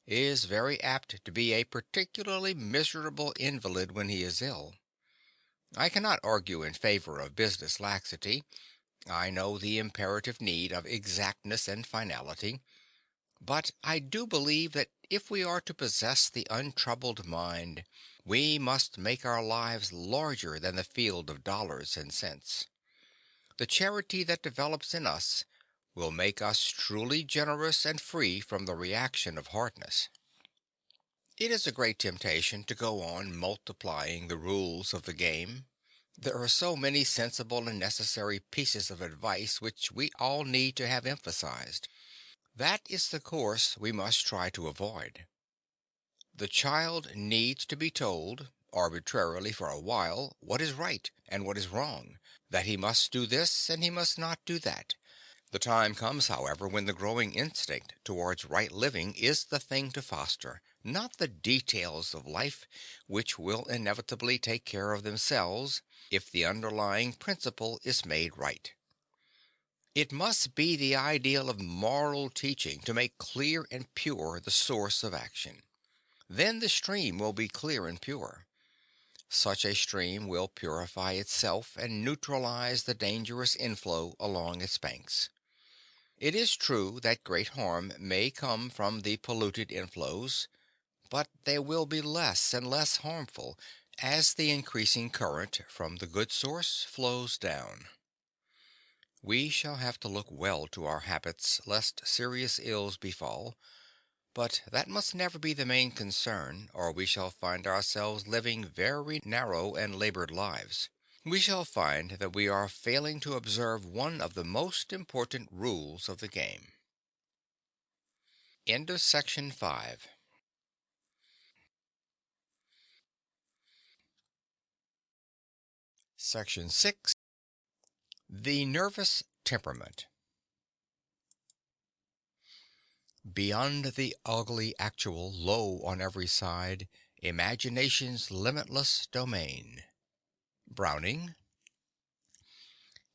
is very apt to be a particularly miserable invalid when he is ill. I cannot argue in favor of business laxity. I know the imperative need of exactness and finality. But I do believe that if we are to possess the untroubled mind, we must make our lives larger than the field of dollars and cents. The charity that develops in us will make us truly generous and free from the reaction of hardness. It is a great temptation to go on multiplying the rules of the game. There are so many sensible and necessary pieces of advice which we all need to have emphasized. That is the course we must try to avoid. The child needs to be told, arbitrarily for a while, what is right and what is wrong, that he must do this and he must not do that. The time comes, however, when the growing instinct towards right living is the thing to foster, not the details of life, which will inevitably take care of themselves if the underlying principle is made right. It must be the ideal of moral teaching to make clear and pure the source of action. Then the stream will be clear and pure. Such a stream will purify itself and neutralize the dangerous inflow along its banks. It is true that great harm may come from the polluted inflows, but they will be less and less harmful as the increasing current from the good source flows down. We shall have to look well to our habits lest serious ills befall, but that must never be the main concern, or we shall find ourselves living very narrow and labored lives. We shall find that we are failing to observe one of the most important rules of the game. End of section 5. Section 6. The Nervous Temperament. Beyond the ugly actual, low on every side, imagination's limitless domain. Browning.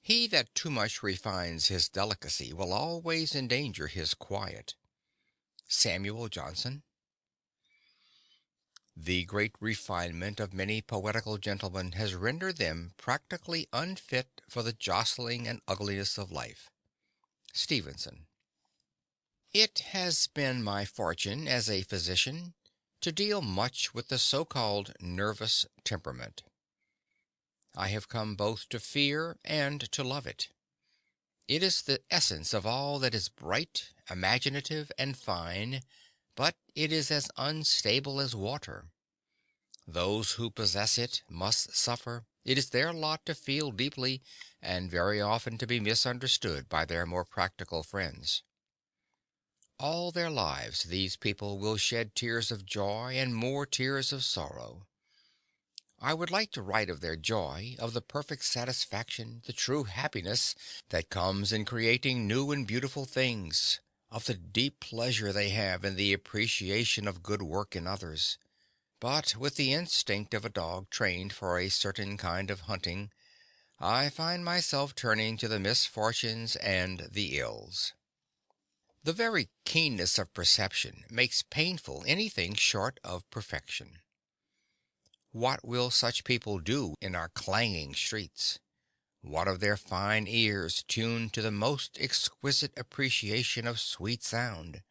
He that too much refines his delicacy will always endanger his quiet. Samuel Johnson. The great refinement of many poetical gentlemen has rendered them practically unfit for the jostling and ugliness of life. Stevenson. It has been my fortune as a physician to deal much with the so-called nervous temperament. I have come both to fear and to love it. It is the essence of all that is bright, imaginative, and fine, but it is as unstable as water. Those who possess it must suffer. It is their lot to feel deeply, and very often to be misunderstood by their more practical friends. All their lives these people will shed tears of joy and more tears of sorrow. I would like to write of their joy, of the perfect satisfaction, the true happiness that comes in creating new and beautiful things, of the deep pleasure they have in the appreciation of good work in others. But with the instinct of a dog trained for a certain kind of hunting, I find myself turning to the misfortunes and the ills. The very keenness of perception makes painful anything short of perfection. What will such people do in our clanging streets? What of their fine ears tuned to the most exquisite appreciation of sweet sound?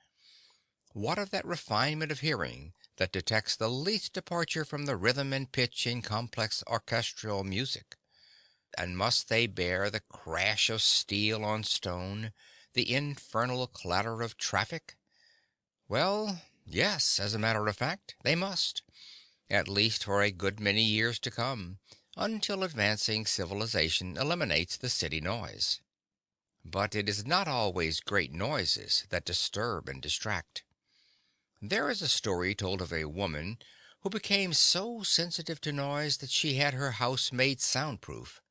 What of that refinement of hearing that detects the least departure from the rhythm and pitch in complex orchestral music? And must they bear the crash of steel on stone, the infernal clatter of traffic? Well, yes, as a matter of fact, they must, at least for a good many years to come, until advancing civilization eliminates the city noise. But it is not always great noises that disturb and distract. There is a story told of a woman who became so sensitive to noise that she had her house made soundproof.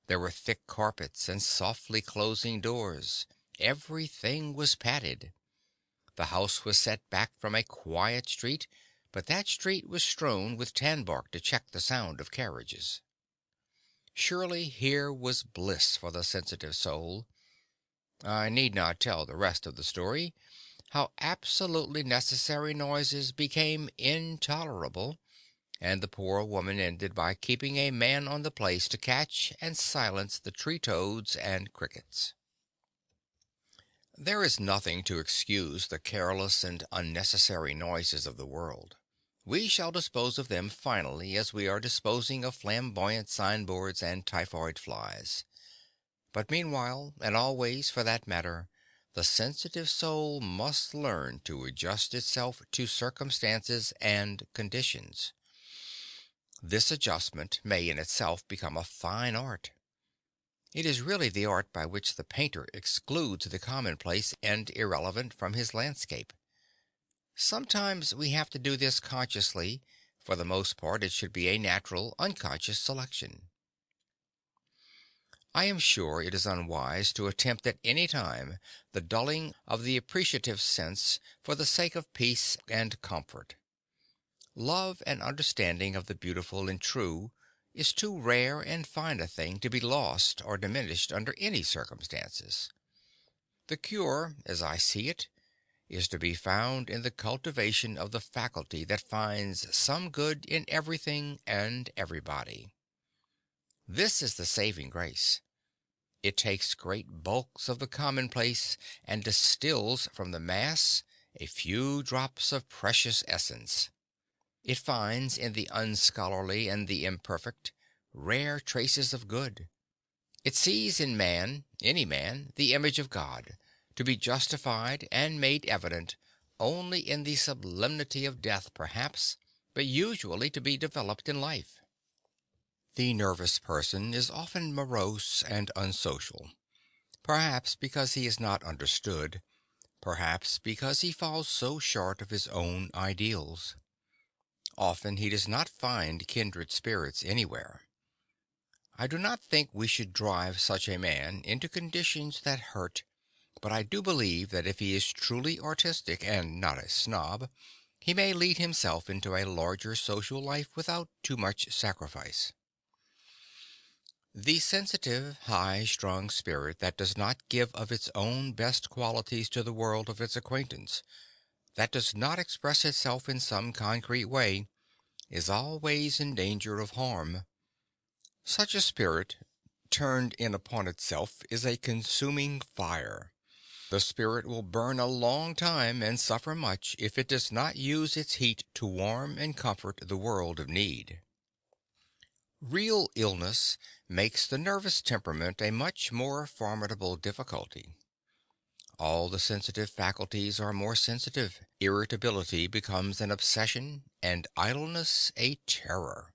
There were thick carpets and softly closing doors. Everything was padded. The house was set back from a quiet street, but that street was strewn with tanbark to check the sound of carriages. Surely here was bliss for the sensitive soul. I need not tell the rest of the story, how absolutely necessary noises became intolerable, and the poor woman ended by keeping a man on the place to catch and silence the tree toads and crickets. There is nothing to excuse the careless and unnecessary noises of the world. We shall dispose of them finally as we are disposing of flamboyant signboards and typhoid flies. But meanwhile, and always for that matter, the sensitive soul must learn to adjust itself to circumstances and conditions. This adjustment may in itself become a fine art. It is really the art by which the painter excludes the commonplace and irrelevant from his landscape. Sometimes we have to do this consciously; for the most part it should be a natural, unconscious selection. I am sure it is unwise to attempt at any time the dulling of the appreciative sense for the sake of peace and comfort. Love and understanding of the beautiful and true is too rare and fine a thing to be lost or diminished under any circumstances. The cure, as I see it, is to be found in the cultivation of the faculty that finds some good in everything and everybody. This is the saving grace. It takes great bulks of the commonplace and distills from the mass a few drops of precious essence. It finds in the unscholarly and the imperfect rare traces of good. It sees in man, any man, the image of God, to be justified and made evident only in the sublimity of death, perhaps, but usually to be developed in life. The nervous person is often morose and unsocial, perhaps because he is not understood, perhaps because he falls so short of his own ideals. Often he does not find kindred spirits anywhere. I do not think we should drive such a man into conditions that hurt, but I do believe that if he is truly artistic and not a snob, he may lead himself into a larger social life without too much sacrifice. The sensitive, high-strung spirit that does not give of its own best qualities to the world of its acquaintance, that does not express itself in some concrete way, is always in danger of harm. Such a spirit, turned in upon itself, is a consuming fire. The spirit will burn a long time and suffer much if it does not use its heat to warm and comfort the world of need. Real illness makes the nervous temperament a much more formidable difficulty. All the sensitive faculties are more sensitive, irritability becomes an obsession, and idleness a terror.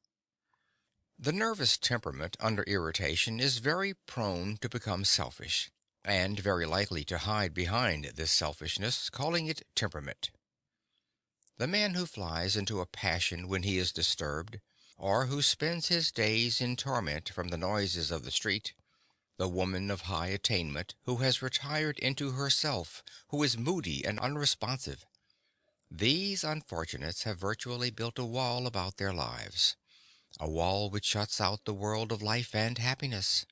The nervous temperament under irritation is very prone to become selfish, and very likely to hide behind this selfishness, calling it temperament. The man who flies into a passion when he is disturbed, or who spends his days in torment from the noises of the street, the woman of high attainment who has retired into herself, who is moody and unresponsive, these unfortunates have virtually built a wall about their lives, a wall which shuts out the world of life and happiness.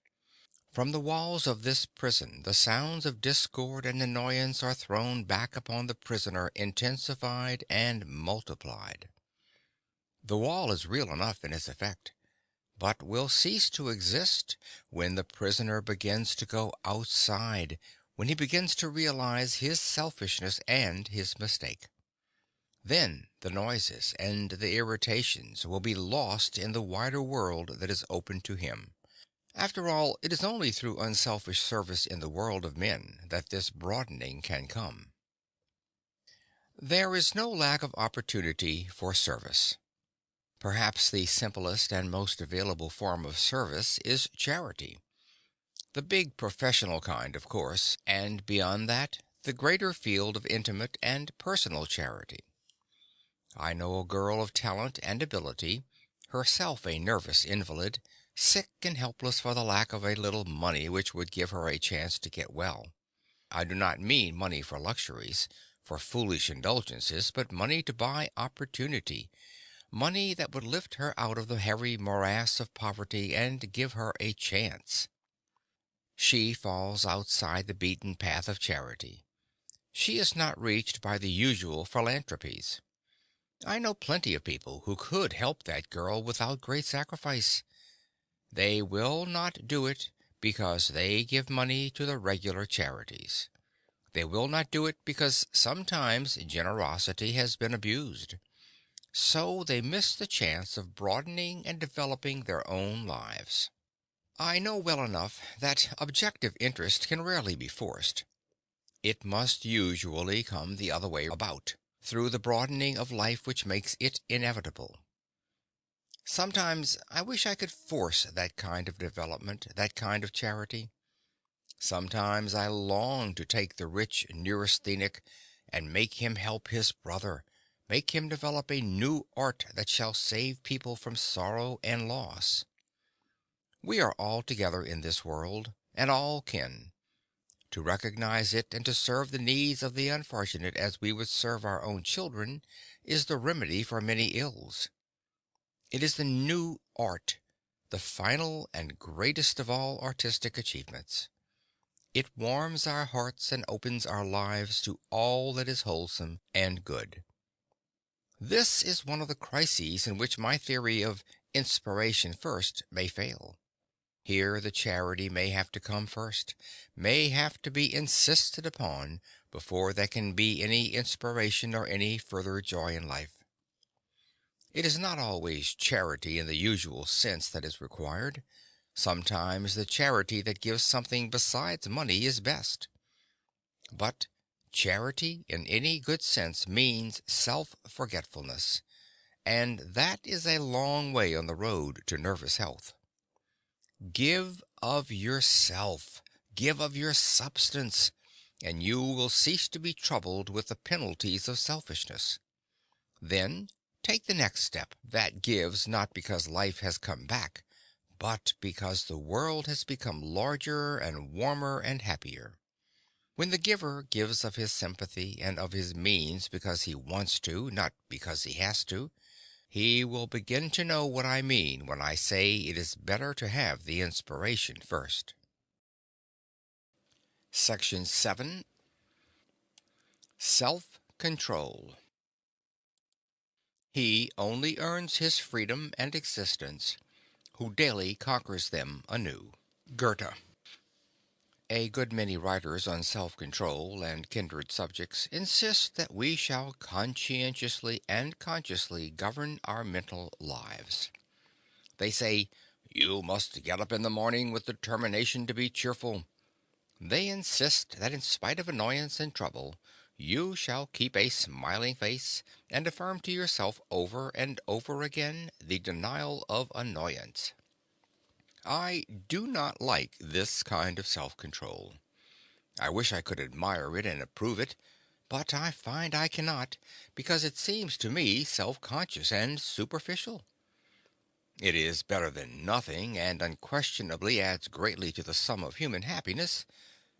From the walls of this prison the sounds of discord and annoyance are thrown back upon the prisoner intensified and multiplied. The wall is real enough in its effect, but will cease to exist when the prisoner begins to go outside, when he begins to realize his selfishness and his mistake. Then the noises and the irritations will be lost in the wider world that is open to him. After all, it is only through unselfish service in the world of men that this broadening can come. There is no lack of opportunity for service. Perhaps the simplest and most available form of service is charity. The big professional kind, of course, and beyond that, the greater field of intimate and personal charity. I know a girl of talent and ability, herself a nervous invalid, sick and helpless for the lack of a little money which would give her a chance to get well. I do not mean money for luxuries, for foolish indulgences, but money to buy opportunity, money that would lift her out of the heavy morass of poverty and give her a chance. She falls outside the beaten path of charity. She is not reached by the usual philanthropies. I know plenty of people who could help that girl without great sacrifice. They will not do it because they give money to the regular charities. They will not do it because sometimes generosity has been abused. So they miss the chance of broadening and developing their own lives. I know well enough that objective interest can rarely be forced. It must usually come the other way about, through the broadening of life which makes it inevitable. Sometimes I wish I could force that kind of development, that kind of charity. Sometimes I long to take the rich neurasthenic and make him help his brother, make him develop a new art that shall save people from sorrow and loss. We are all together in this world, and all kin. To recognize it and to serve the needs of the unfortunate as we would serve our own children is the remedy for many ills. It is the new art, the final and greatest of all artistic achievements. It warms our hearts and opens our lives to all that is wholesome and good. This is one of the crises in which my theory of inspiration first may fail. Here the charity may have to come first, may have to be insisted upon before there can be any inspiration or any further joy in life. It is not always charity in the usual sense that is required. Sometimes the charity that gives something besides money is best. But charity in any good sense means self-forgetfulness, and that is a long way on the road to nervous health. Give of yourself, give of your substance, and you will cease to be troubled with the penalties of selfishness. Then take the next step that gives not because life has come back, but because the world has become larger and warmer and happier. When the giver gives of his sympathy and of his means because he wants to, not because he has to, he will begin to know what I mean when I say it is better to have the inspiration first. Section 7. Self-control. He only earns his freedom and existence who daily conquers them anew. Goethe. A good many writers on self-control and kindred subjects insist that we shall conscientiously and consciously govern our mental lives. They say, "You must get up in the morning with determination to be cheerful." They insist that in spite of annoyance and trouble, you shall keep a smiling face and affirm to yourself over and over again the denial of annoyance. I do not like this kind of self-control. I wish I could admire it and approve it, but I find I cannot, because it seems to me self-conscious and superficial. It is better than nothing, and unquestionably adds greatly to the sum of human happiness,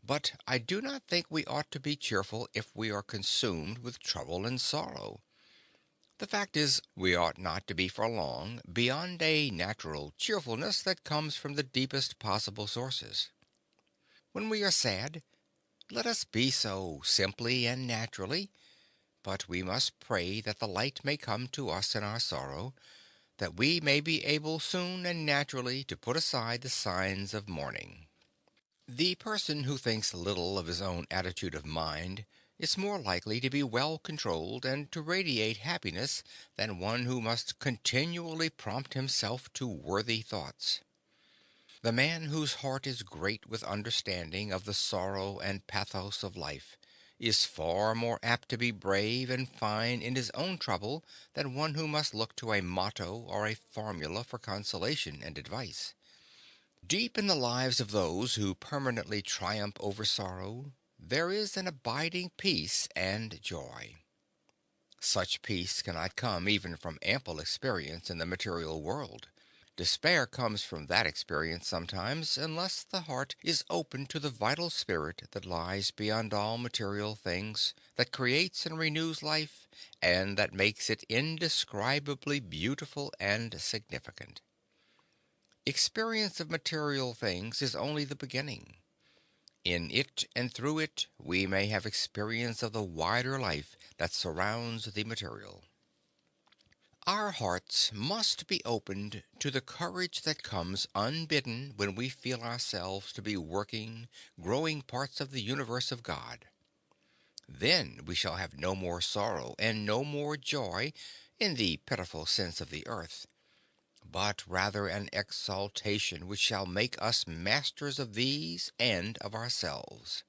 but I do not think we ought to be cheerful if we are consumed with trouble and sorrow. The fact is, we ought not to be for long beyond a natural cheerfulness that comes from the deepest possible sources. When we are sad, let us be so simply and naturally, but we must pray that the light may come to us in our sorrow, that we may be able soon and naturally to put aside the signs of mourning. The person who thinks little of his own attitude of mind is more likely to be well controlled and to radiate happiness than one who must continually prompt himself to worthy thoughts. The man whose heart is great with understanding of the sorrow and pathos of life is far more apt to be brave and fine in his own trouble than one who must look to a motto or a formula for consolation and advice. Deep in the lives of those who permanently triumph over sorrow, there is an abiding peace and joy. Such peace cannot come even from ample experience in the material world. Despair comes from that experience sometimes, unless the heart is open to the vital spirit that lies beyond all material things, that creates and renews life, and that makes it indescribably beautiful and significant. Experience of material things is only the beginning. In it and through it we may have experience of the wider life that surrounds the material. Our hearts must be opened to the courage that comes unbidden when we feel ourselves to be working, growing parts of the universe of God. Then we shall have no more sorrow and no more joy in the pitiful sense of the earth, but rather an exaltation which shall make us masters of these and of ourselves.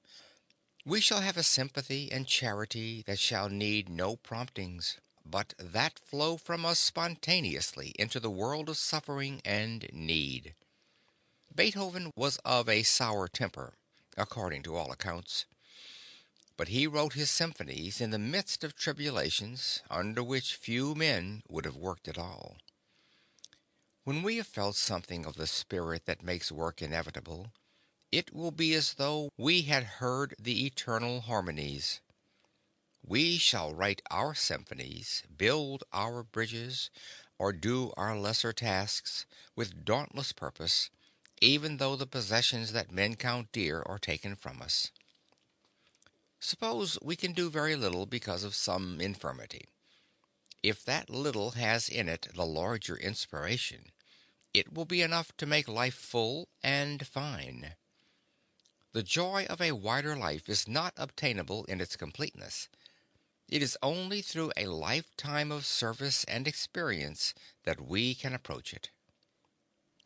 We shall have a sympathy and charity that shall need no promptings, but that flow from us spontaneously into the world of suffering and need. Beethoven was of a sour temper, according to all accounts, but he wrote his symphonies in the midst of tribulations under which few men would have worked at all. When we have felt something of the spirit that makes work inevitable, it will be as though we had heard the eternal harmonies. We shall write our symphonies, build our bridges, or do our lesser tasks with dauntless purpose, even though the possessions that men count dear are taken from us. Suppose we can do very little because of some infirmity. If that little has in it the larger inspiration, it will be enough to make life full and fine. The joy of a wider life is not obtainable in its completeness. It is only through a lifetime of service and experience that we can approach it.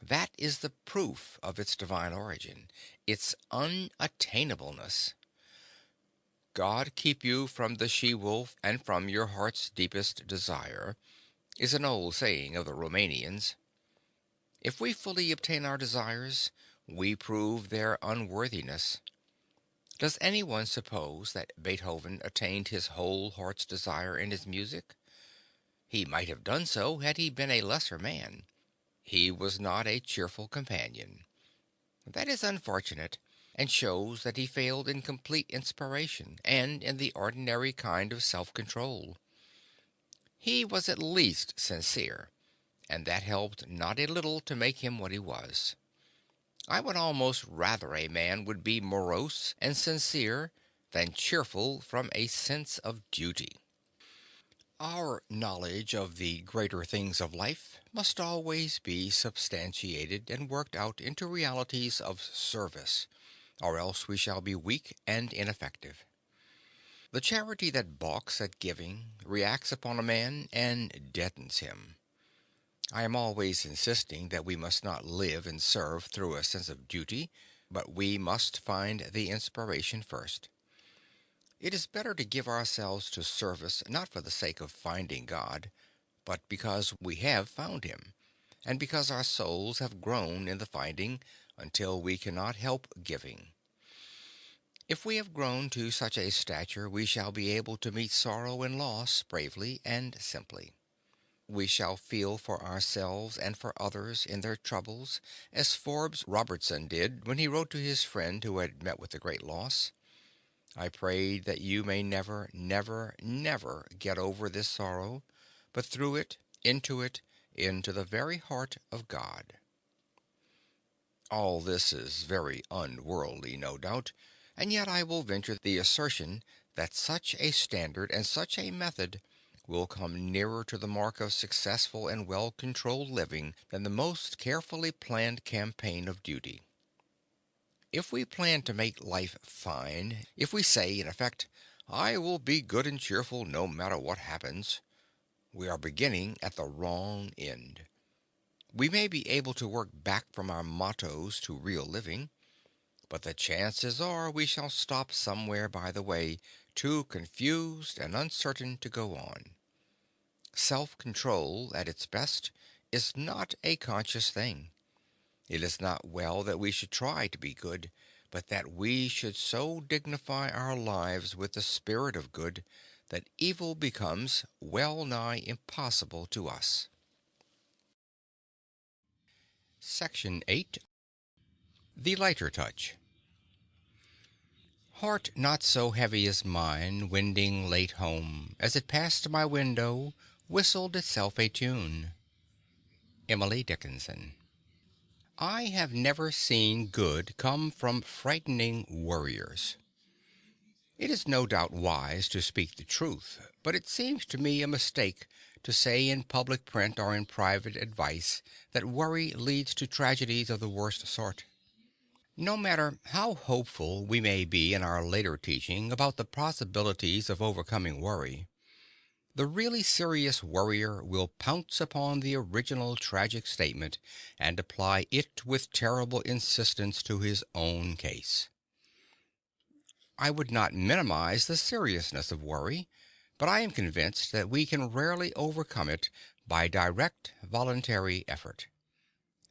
That is the proof of its divine origin, its unattainableness. God keep you from the she-wolf and from your heart's deepest desire, is an old saying of the Romanians. If we fully obtain our desires, we prove their unworthiness. Does anyone suppose that Beethoven attained his whole heart's desire in his music? He might have done so had he been a lesser man. He was not a cheerful companion. That is unfortunate, and shows that he failed in complete inspiration and in the ordinary kind of self-control. He was at least sincere, and that helped not a little to make him what he was. I would almost rather a man would be morose and sincere than cheerful from a sense of duty. Our knowledge of the greater things of life must always be substantiated and worked out into realities of service, or else we shall be weak and ineffective. The charity that balks at giving reacts upon a man and deadens him. I am always insisting that we must not live and serve through a sense of duty, but we must find the inspiration first. It is better to give ourselves to service not for the sake of finding God, but because we have found him, and because our souls have grown in the finding until we cannot help giving. If we have grown to such a stature, we shall be able to meet sorrow and loss bravely and simply. We shall feel for ourselves and for others in their troubles, as Forbes Robertson did when he wrote to his friend who had met with a great loss. I pray that you may never, never, never get over this sorrow, but through it, into the very heart of God. All this is very unworldly, no doubt, and yet I will venture the assertion that such a standard and such a method will come nearer to the mark of successful and well-controlled living than the most carefully planned campaign of duty. If we plan to make life fine, if we say, in effect, I will be good and cheerful no matter what happens, we are beginning at the wrong end. We may be able to work back from our mottos to real living, but the chances are we shall stop somewhere by the way, too confused and uncertain to go on. Self-control, at its best, is not a conscious thing. It is not well that we should try to be good, but that we should so dignify our lives with the spirit of good that evil becomes well nigh impossible to us. Section 8. The Lighter Touch. Heart not so heavy as mine, wending late home, as it passed my window, whistled itself a tune. Emily Dickinson. I have never seen good come from frightening worriers. It is no doubt wise to speak the truth, but it seems to me a mistake to say in public print or in private advice that worry leads to tragedies of the worst sort. No matter how hopeful we may be in our later teaching about the possibilities of overcoming worry, the really serious worrier will pounce upon the original tragic statement and apply it with terrible insistence to his own case. I would not minimize the seriousness of worry, but I am convinced that we can rarely overcome it by direct voluntary effort.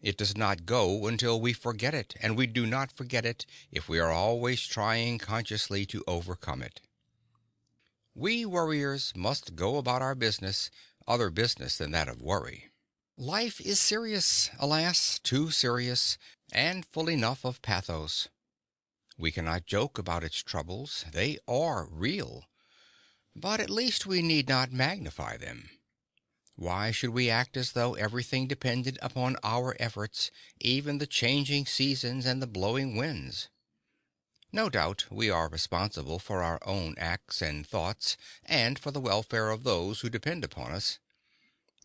It does not go until we forget it, and we do not forget it if we are always trying consciously to overcome it. We worriers must go about our business, other business than that of worry. Life is serious, alas, too serious, and full enough of pathos. We cannot joke about its troubles, they are real, but at least we need not magnify them. Why should we act as though everything depended upon our efforts, even the changing seasons and the blowing winds? No doubt we are responsible for our own acts and thoughts, and for the welfare of those who depend upon us.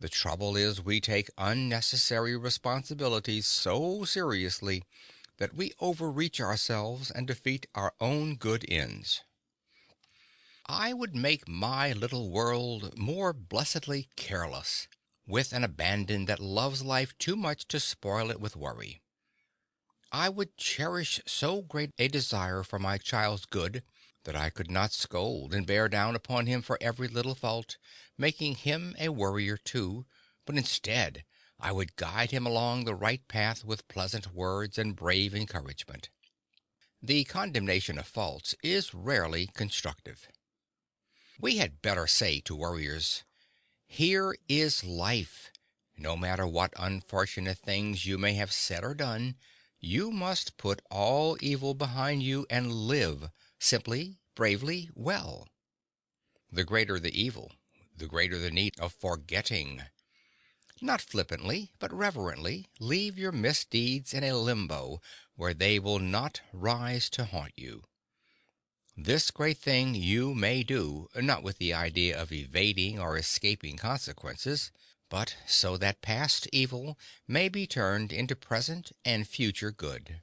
The trouble is we take unnecessary responsibilities so seriously that we overreach ourselves and defeat our own good ends. I would make my little world more blessedly careless, with an abandon that loves life too much to spoil it with worry. I would cherish so great a desire for my child's good that I could not scold and bear down upon him for every little fault, making him a worrier too, but instead I would guide him along the right path with pleasant words and brave encouragement. The condemnation of faults is rarely constructive. We had better say to worriers, "Here is life. No matter what unfortunate things you may have said or done, you must put all evil behind you and live simply, bravely, well. The greater the evil, the greater the need of forgetting. Not flippantly, but reverently, leave your misdeeds in a limbo where they will not rise to haunt you. This great thing you may do, not with the idea of evading or escaping consequences, but so that past evil may be turned into present and future good.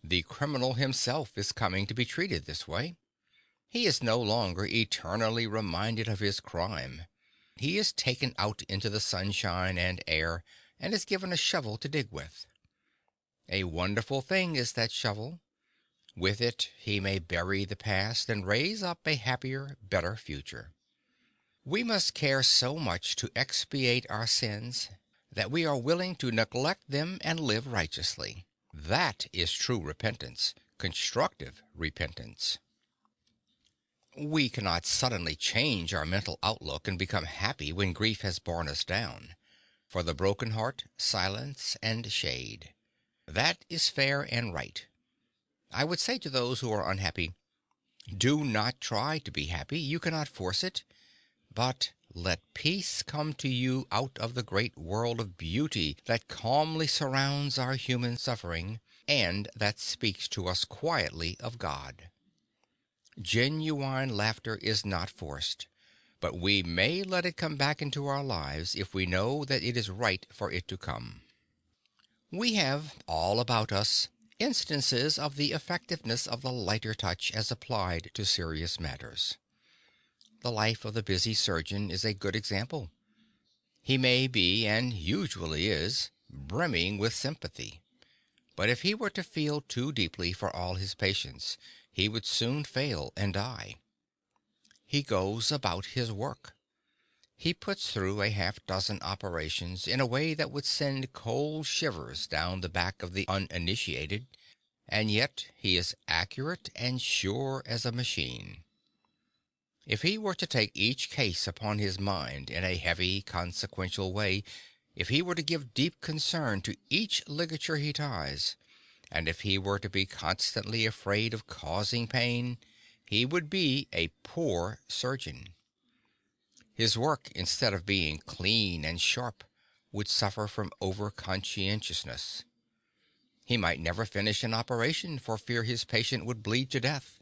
The criminal himself is coming to be treated this way. He is no longer eternally reminded of his crime. He is taken out into the sunshine and air and is given a shovel to dig with. A wonderful thing is that shovel. With it he may bury the past and raise up a happier, better future. We must care so much to expiate our sins that we are willing to neglect them and live righteously. That is true repentance, constructive repentance. We cannot suddenly change our mental outlook and become happy when grief has borne us down. For the broken heart, silence and shade. That is fair and right. I would say to those who are unhappy, do not try to be happy, you cannot force it, but let peace come to you out of the great world of beauty that calmly surrounds our human suffering, and that speaks to us quietly of God. Genuine laughter is not forced, but we may let it come back into our lives if we know that it is right for it to come. We have all about us instances of the effectiveness of the lighter touch as applied to serious matters. The life of the busy surgeon is a good example. He may be, and usually is, brimming with sympathy. But if he were to feel too deeply for all his patients, he would soon fail and die. He goes about his work. He puts through a half-dozen operations in a way that would send cold shivers down the back of the uninitiated, and yet he is accurate and sure as a machine. If he were to take each case upon his mind in a heavy, consequential way, if he were to give deep concern to each ligature he ties, and if he were to be constantly afraid of causing pain, he would be a poor surgeon. His work, instead of being clean and sharp, would suffer from over-conscientiousness. He might never finish an operation for fear his patient would bleed to death.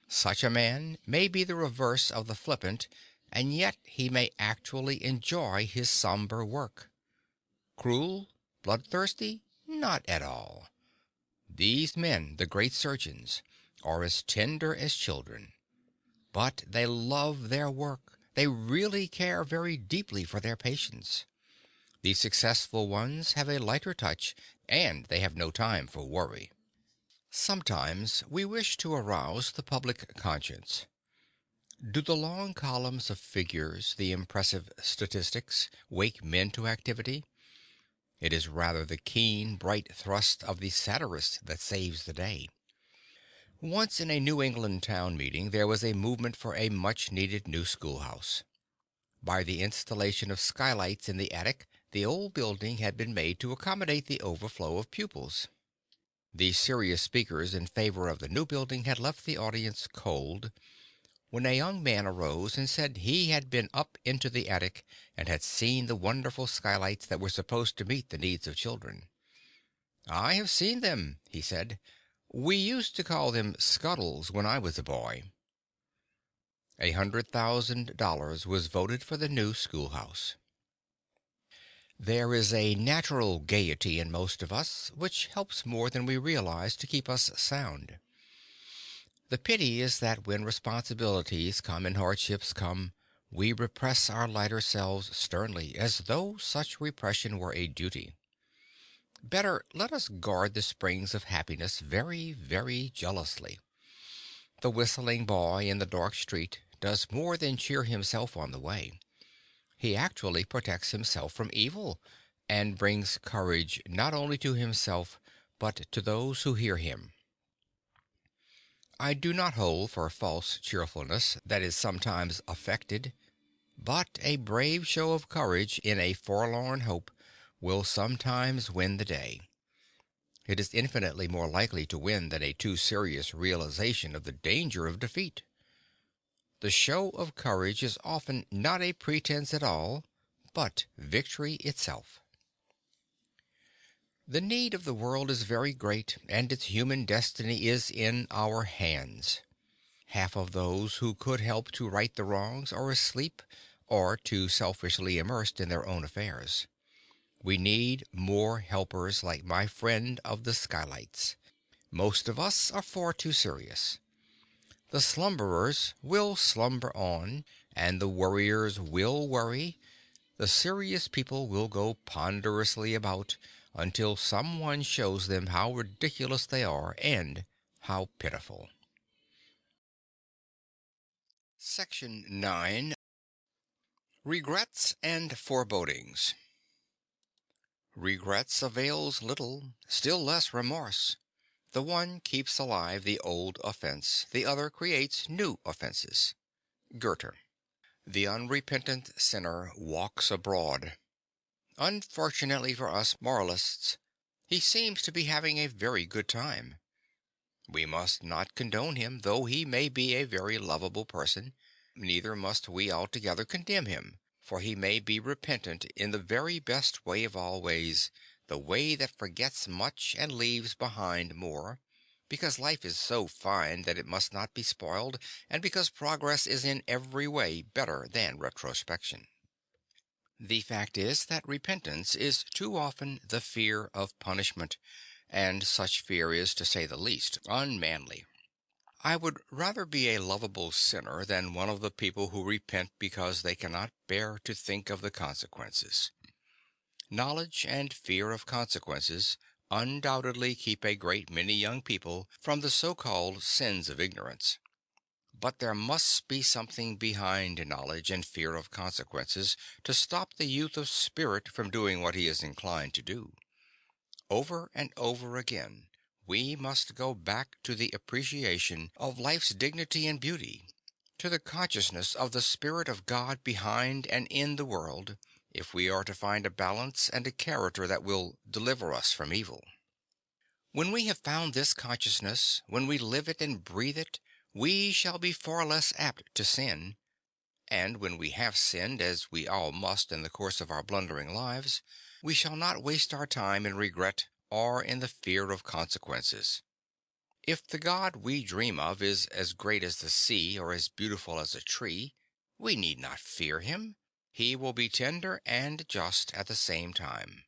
Such a man may be the reverse of the flippant, and yet he may actually enjoy his somber work. Cruel? Bloodthirsty? Not at all. These men, the great surgeons, are as tender as children. But they love their work. They really care very deeply for their patients. The successful ones have a lighter touch, and they have no time for worry. Sometimes we wish to arouse the public conscience. Do the long columns of figures, the impressive statistics, wake men to activity? It is rather the keen, bright thrust of the satirist that saves the day. Once in a New England town meeting there was a movement for a much needed new schoolhouse. By the installation of skylights in the attic, the old building had been made to accommodate the overflow of pupils. The serious speakers in favor of the new building had left the audience cold, when a young man arose and said he had been up into the attic and had seen the wonderful skylights that were supposed to meet the needs of children. "I have seen them," he said. "We used to call them scuttles when I was a boy." $100,000 was voted for the new schoolhouse. There is a natural gaiety in most of us which helps more than we realize to keep us sound. The pity is that when responsibilities come and hardships come, we repress our lighter selves sternly, as though such repression were a duty. Better let us guard the springs of happiness very, very jealously. The whistling boy in the dark street does more than cheer himself on the way. He actually protects himself from evil, and brings courage not only to himself, but to those who hear him. I do not hold for false cheerfulness that is sometimes affected, but a brave show of courage in a forlorn hope will sometimes win the day. It is infinitely more likely to win than a too serious realization of the danger of defeat. The show of courage is often not a pretense at all, but victory itself. The need of the world is very great, and its human destiny is in our hands. Half of those who could help to right the wrongs are asleep or too selfishly immersed in their own affairs. We need more helpers like my friend of the skylights. Most of us are far too serious. The slumberers will slumber on, and the worriers will worry. The serious people will go ponderously about until someone shows them how ridiculous they are and how pitiful. Section 9. Regrets and Forebodings. Regrets avails little, still less remorse. The one keeps alive the old offense, the other creates new offenses. Goethe. The unrepentant sinner walks abroad. Unfortunately for us moralists, he seems to be having a very good time. We must not condone him, though he may be a very lovable person. Neither must we altogether condemn him, for he may be repentant in the very best way of all ways, the way that forgets much and leaves behind more, because life is so fine that it must not be spoiled, and because progress is in every way better than retrospection. The fact is that repentance is too often the fear of punishment, and such fear is, to say the least, unmanly. I would rather be a lovable sinner than one of the people who repent because they cannot bear to think of the consequences. Knowledge and fear of consequences undoubtedly keep a great many young people from the so-called sins of ignorance. But there must be something behind knowledge and fear of consequences to stop the youth of spirit from doing what he is inclined to do. Over and over again, we must go back to the appreciation of life's dignity and beauty, to the consciousness of the Spirit of God behind and in the world, if we are to find a balance and a character that will deliver us from evil. When we have found this consciousness, when we live it and breathe it, we shall be far less apt to sin, and when we have sinned, as we all must in the course of our blundering lives, we shall not waste our time in regret or in the fear of consequences. If the God we dream of is as great as the sea or as beautiful as a tree, we need not fear him. He will be tender and just at the same time.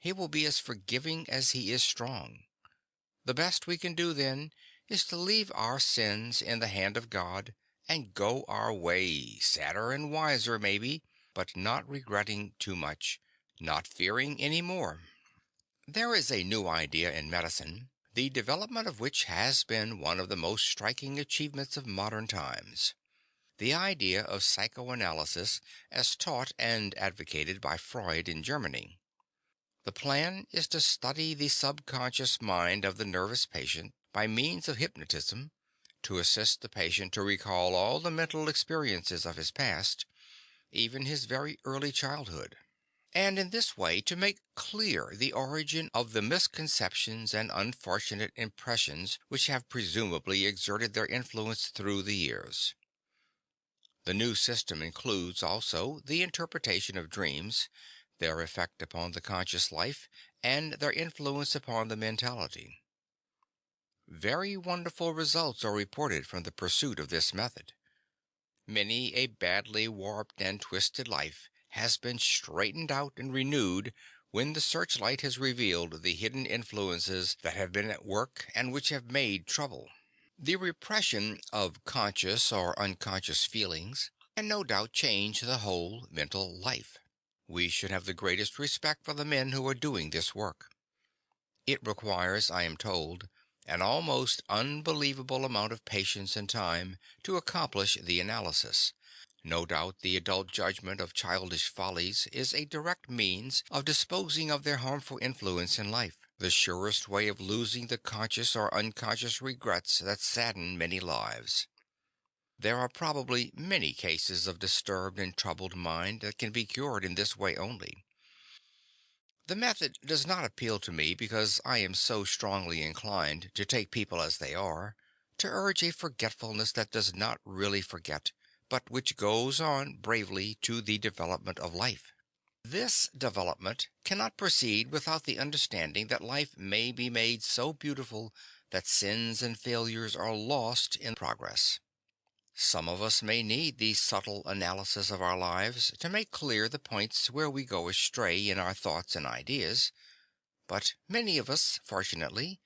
He will be as forgiving as he is strong. The best we can do, then, is to leave our sins in the hand of God and go our way, sadder and wiser, maybe, but not regretting too much, not fearing any more. There is a new idea in medicine, the development of which has been one of the most striking achievements of modern times. the idea of psychoanalysis as taught and advocated by Freud in Germany. The plan is to study the subconscious mind of the nervous patient by means of hypnotism, to assist the patient to recall all the mental experiences of his past, even his very early childhood, and in this way to make clear the origin of the misconceptions and unfortunate impressions which have presumably exerted their influence through the years. The new system includes also the interpretation of dreams, their effect upon the conscious life, and their influence upon the mentality. Very wonderful results are reported from the pursuit of this method. Many a badly warped and twisted life has been straightened out and renewed when the searchlight has revealed the hidden influences that have been at work and which have made trouble. The repression of conscious or unconscious feelings can no doubt change the whole mental life. We should have the greatest respect for the men who are doing this work. It requires, I am told, an almost unbelievable amount of patience and time to accomplish the analysis. No doubt the adult judgment of childish follies is a direct means of disposing of their harmful influence in life, the surest way of losing the conscious or unconscious regrets that sadden many lives. There are probably many cases of disturbed and troubled mind that can be cured in this way only. The method does not appeal to me because I am so strongly inclined to take people as they are, to urge a forgetfulness that does not really forget, but which goes on bravely to the development of life. This development cannot proceed without the understanding that life may be made so beautiful that sins and failures are lost in progress. Some of us may need the subtle analysis of our lives to make clear the points where we go astray in our thoughts and ideas, but many of us, fortunately,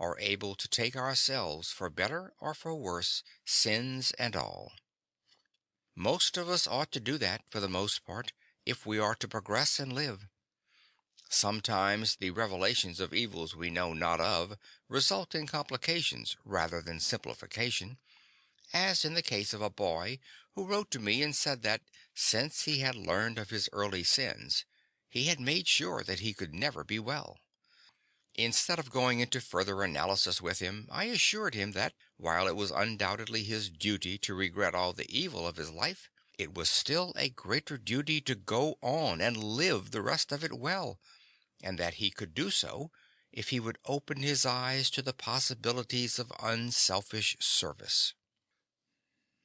are able to take ourselves for better or for worse, sins and all. Most of us ought to do that, for the most part, if we are to progress and live. Sometimes the revelations of evils we know not of result in complications rather than simplification, as in the case of a boy who wrote to me and said that, since he had learned of his early sins, he had made sure that he could never be well. Instead of going into further analysis with him, I assured him that, while it was undoubtedly his duty to regret all the evil of his life, it was still a greater duty to go on and live the rest of it well, and that he could do so if he would open his eyes to the possibilities of unselfish service.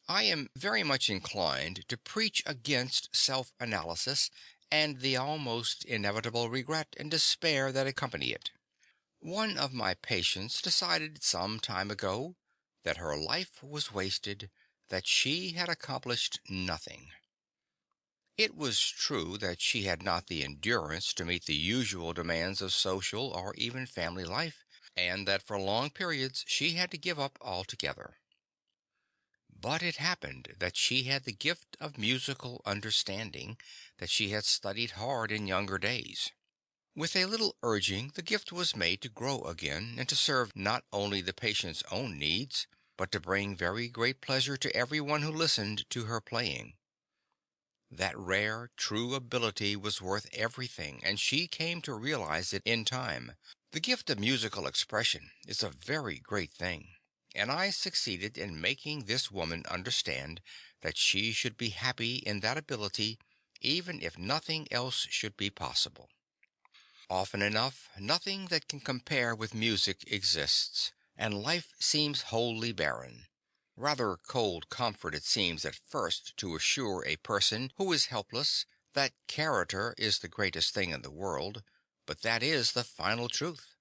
I am very much inclined to preach against self-analysis and the almost inevitable regret and despair that accompany it. One of my patients decided some time ago that her life was wasted, that she had accomplished nothing. It was true that she had not the endurance to meet the usual demands of social or even family life, and that for long periods she had to give up altogether. But it happened that she had the gift of musical understanding, that she had studied hard in younger days. With a little urging, the gift was made to grow again and to serve not only the patient's own needs, but to bring very great pleasure to everyone who listened to her playing. That rare, true ability was worth everything, and she came to realize it in time. The gift of musical expression is a very great thing, and I succeeded in making this woman understand that she should be happy in that ability, even if nothing else should be possible. Often enough, nothing that can compare with music exists, and life seems wholly barren. Rather cold comfort it seems at first to assure a person who is helpless that character is the greatest thing in the world, but that is the final truth.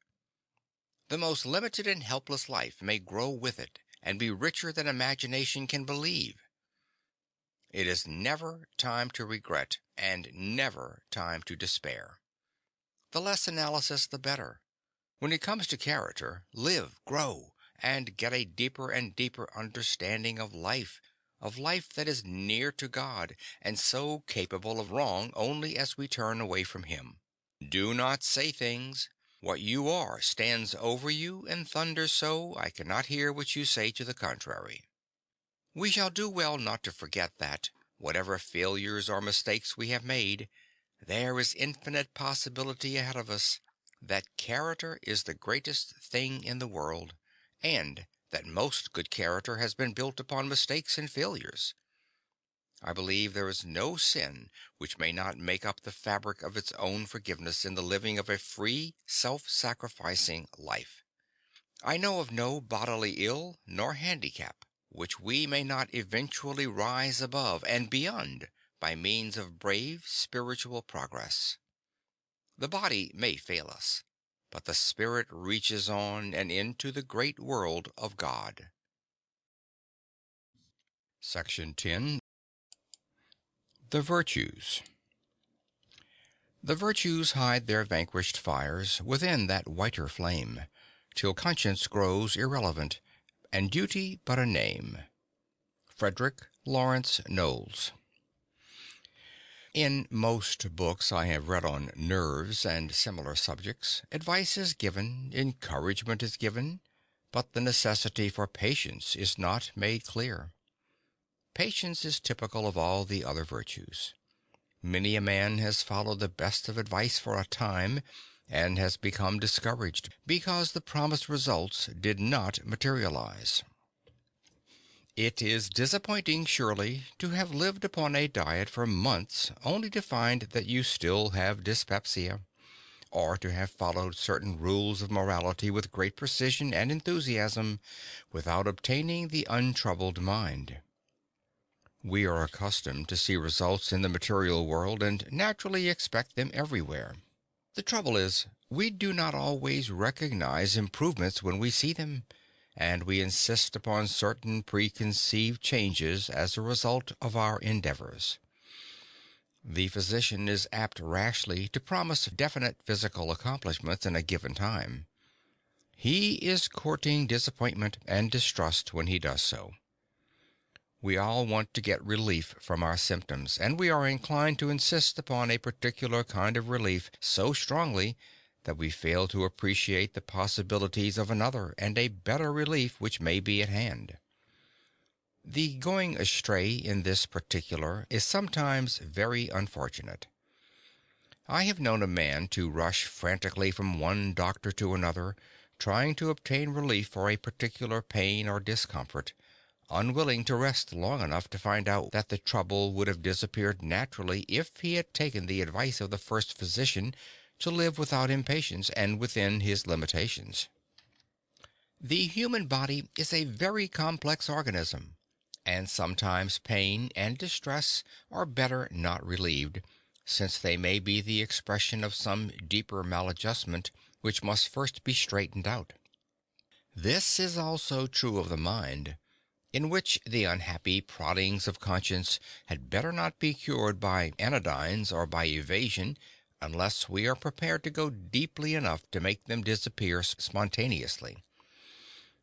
The most limited and helpless life may grow with it and be richer than imagination can believe. It is never time to regret and never time to despair. The less analysis, the better. When it comes to character, live, grow, and get a deeper and deeper understanding of life that is near to God, and so capable of wrong only as we turn away from Him. Do not say things. What you are stands over you and thunders so I cannot hear what you say to the contrary. We shall do well not to forget that, whatever failures or mistakes we have made, there is infinite possibility ahead of us, that character is the greatest thing in the world, and that most good character has been built upon mistakes and failures. I believe there is no sin which may not make up the fabric of its own forgiveness in the living of a free, self-sacrificing life. I know of no bodily ill nor handicap which we may not eventually rise above and beyond by means of brave spiritual progress. The body may fail us, but the spirit reaches on and into the great world of God. Section 10. The Virtues. The virtues hide their vanquished fires within that whiter flame, till conscience grows irrelevant, and duty but a name. Frederick Lawrence Knowles. In most books I have read on nerves and similar subjects, advice is given, encouragement is given, but the necessity for patience is not made clear. Patience is typical of all the other virtues. Many a man has followed the best of advice for a time, and has become discouraged because the promised results did not materialize. It is disappointing, surely, to have lived upon a diet for months only to find that you still have dyspepsia, or to have followed certain rules of morality with great precision and enthusiasm without obtaining the untroubled mind. We are accustomed to see results in the material world and naturally expect them everywhere. The trouble is, we do not always recognize improvements when we see them, and we insist upon certain preconceived changes as a result of our endeavors. The physician is apt rashly to promise definite physical accomplishments in a given time. He is courting disappointment and distrust when he does so. We all want to get relief from our symptoms, and we are inclined to insist upon a particular kind of relief so strongly that we fail to appreciate the possibilities of another and a better relief which may be at hand. The going astray in this particular is sometimes very unfortunate. I have known a man to rush frantically from one doctor to another, trying to obtain relief for a particular pain or discomfort, unwilling to rest long enough to find out that the trouble would have disappeared naturally if he had taken the advice of the first physician to live without impatience and within his limitations. The human body is a very complex organism, and sometimes pain and distress are better not relieved, since they may be the expression of some deeper maladjustment which must first be straightened out. This is also true of the mind, in which the unhappy proddings of conscience had better not be cured by anodynes or by evasion unless we are prepared to go deeply enough to make them disappear spontaneously.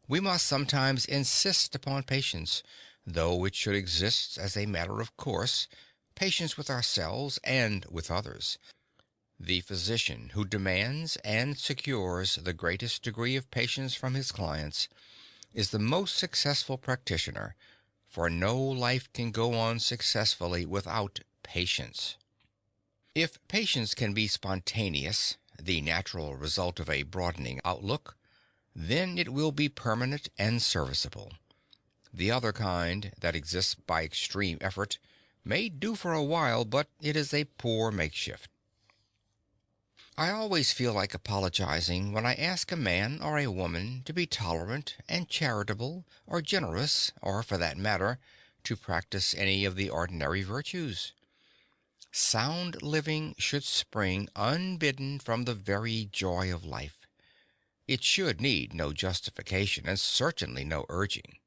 We must sometimes insist upon patience, though it should exist as a matter of course, patience with ourselves and with others. The physician who demands and secures the greatest degree of patience from his clients is the most successful practitioner, for no life can go on successfully without patience. If patience can be spontaneous, the natural result of a broadening outlook, then it will be permanent and serviceable. The other kind, that exists by extreme effort, may do for a while, but it is a poor makeshift. I always feel like apologizing when I ask a man or a woman to be tolerant and charitable or generous, or, for that matter, to practice any of the ordinary virtues. Sound living should spring unbidden from the very joy of life. It should need no justification and certainly no urging.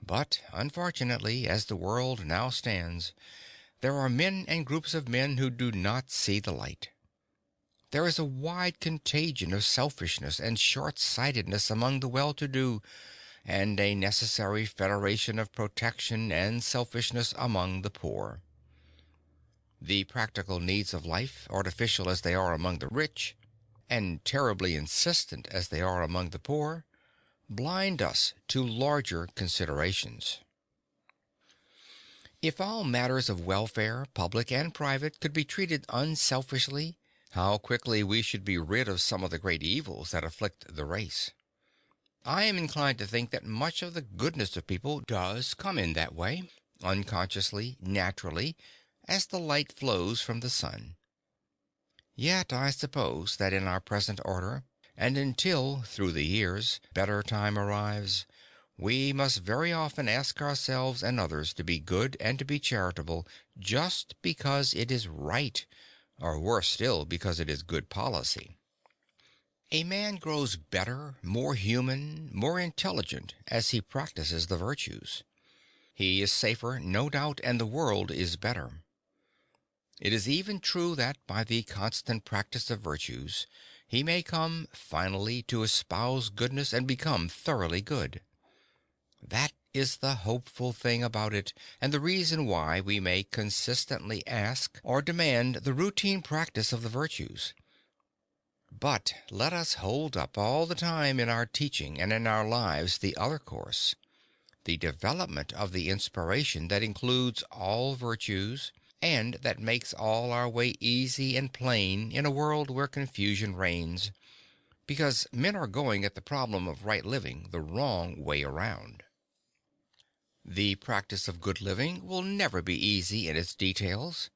But, unfortunately, as the world now stands, there are men and groups of men who do not see the light. There is a wide contagion of selfishness and short-sightedness among the well-to-do, and a necessary federation of protection and selfishness among the poor. The practical needs of life, artificial as they are among the rich, and terribly insistent as they are among the poor, blind us to larger considerations. If all matters of welfare, public and private, could be treated unselfishly, how quickly we should be rid of some of the great evils that afflict the race. I am inclined to think that much of the goodness of people does come in that way, unconsciously, naturally, as the light flows from the sun. Yet I suppose that in our present order, and until, through the years, better time arrives, we must very often ask ourselves and others to be good and to be charitable just because it is right, or worse still, because it is good policy. A man grows better, more human, more intelligent as he practices the virtues. He is safer, no doubt, and the world is better. It is even true that by the constant practice of virtues he may come finally to espouse goodness and become thoroughly good. That is the hopeful thing about it, and the reason why we may consistently ask or demand the routine practice of the virtues. But let us hold up all the time in our teaching and in our lives the other course, the development of the inspiration that includes all virtues, and that makes all our way easy and plain in a world where confusion reigns, because men are going at the problem of right living the wrong way around. The practice of good living will never be easy in its details,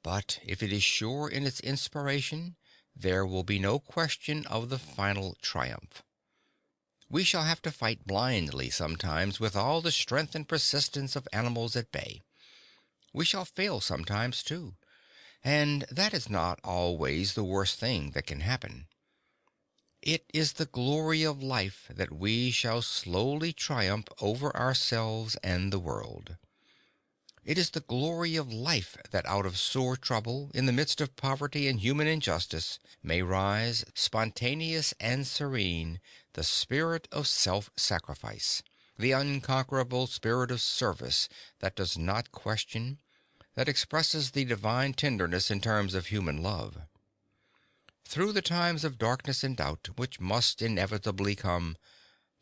but if it is sure in its inspiration, there will be no question of the final triumph. We shall have to fight blindly sometimes with all the strength and persistence of animals at bay. We shall fail sometimes too, and that is not always the worst thing that can happen. It is the glory of life that we shall slowly triumph over ourselves and the world. It is the glory of life that out of sore trouble, in the midst of poverty and human injustice, may rise, spontaneous and serene, the spirit of self-sacrifice, the unconquerable spirit of service that does not question, that expresses the divine tenderness in terms of human love. Through the times of darkness and doubt which must inevitably come,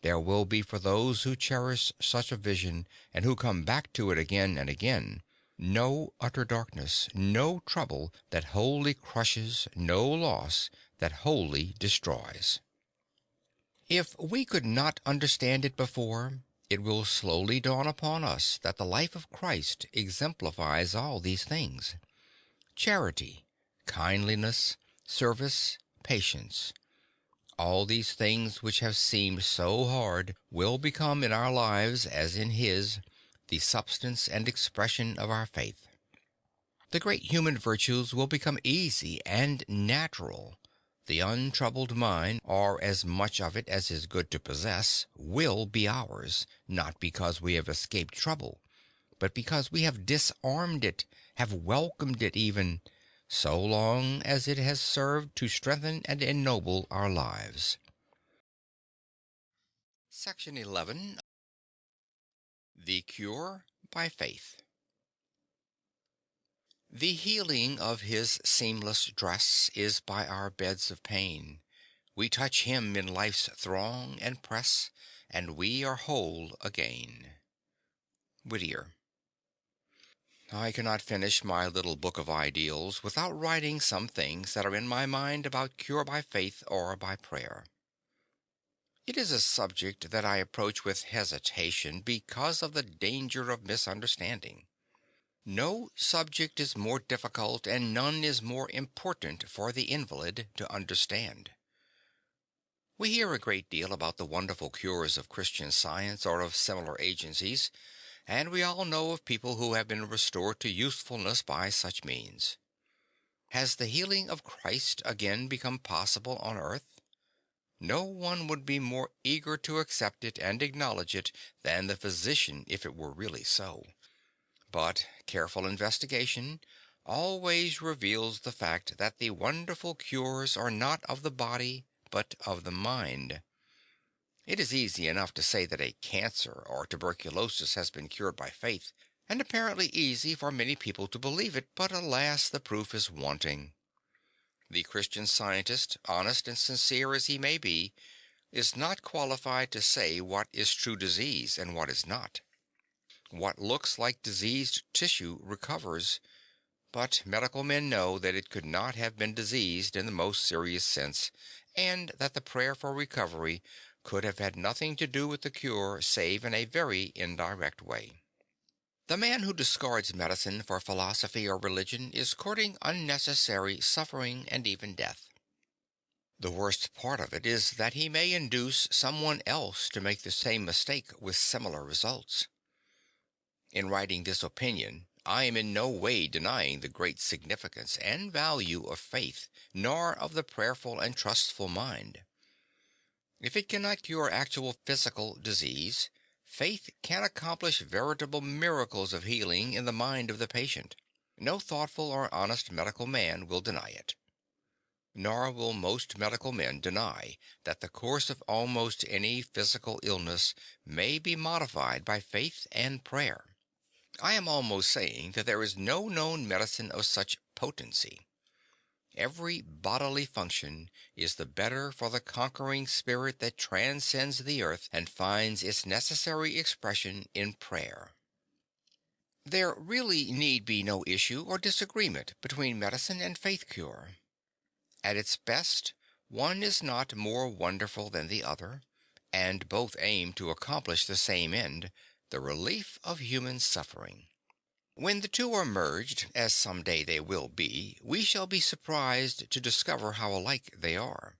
there will be for those who cherish such a vision and who come back to it again and again, no utter darkness, no trouble that wholly crushes, no loss that wholly destroys. If we could not understand it before, it will slowly dawn upon us that the life of Christ exemplifies all these things. Charity, kindliness, service, patience. All these things which have seemed so hard will become in our lives, as in His, the substance and expression of our faith. The great human virtues will become easy and natural. The untroubled mind, or as much of it as is good to possess, will be ours, not because we have escaped trouble, but because we have disarmed it, have welcomed it even, so long as it has served to strengthen and ennoble our lives. Section 11. The Cure by Faith. The healing of his seamless dress is by our beds of pain. We touch him in life's throng and press, and we are whole again. Whittier. I cannot finish my little book of ideals without writing some things that are in my mind about cure by faith or by prayer. It is a subject that I approach with hesitation because of the danger of misunderstanding. No subject is more difficult and none is more important for the invalid to understand. We hear a great deal about the wonderful cures of Christian Science or of similar agencies, and we all know of people who have been restored to usefulness by such means. Has the healing of Christ again become possible on earth? No one would be more eager to accept it and acknowledge it than the physician if it were really so. But careful investigation always reveals the fact that the wonderful cures are not of the body, but of the mind. It is easy enough to say that a cancer or tuberculosis has been cured by faith, and apparently easy for many people to believe it, but alas, the proof is wanting. The Christian Scientist, honest and sincere as he may be, is not qualified to say what is true disease and what is not. What looks like diseased tissue recovers, but medical men know that it could not have been diseased in the most serious sense, and that the prayer for recovery could have had nothing to do with the cure save in a very indirect way. The man who discards medicine for philosophy or religion is courting unnecessary suffering and even death. The worst part of it is that he may induce someone else to make the same mistake with similar results. In writing this opinion, I am in no way denying the great significance and value of faith, nor of the prayerful and trustful mind. If it cannot cure actual physical disease, faith can accomplish veritable miracles of healing in the mind of the patient. No thoughtful or honest medical man will deny it. Nor will most medical men deny that the course of almost any physical illness may be modified by faith and prayer. I am almost saying that there is no known medicine of such potency. Every bodily function is the better for the conquering spirit that transcends the earth and finds its necessary expression in prayer. There really need be no issue or disagreement between medicine and faith cure. At its best, one is not more wonderful than the other, and both aim to accomplish the same end, the relief of human suffering. When the two are merged, as some day they will be, we shall be surprised to discover how alike they are.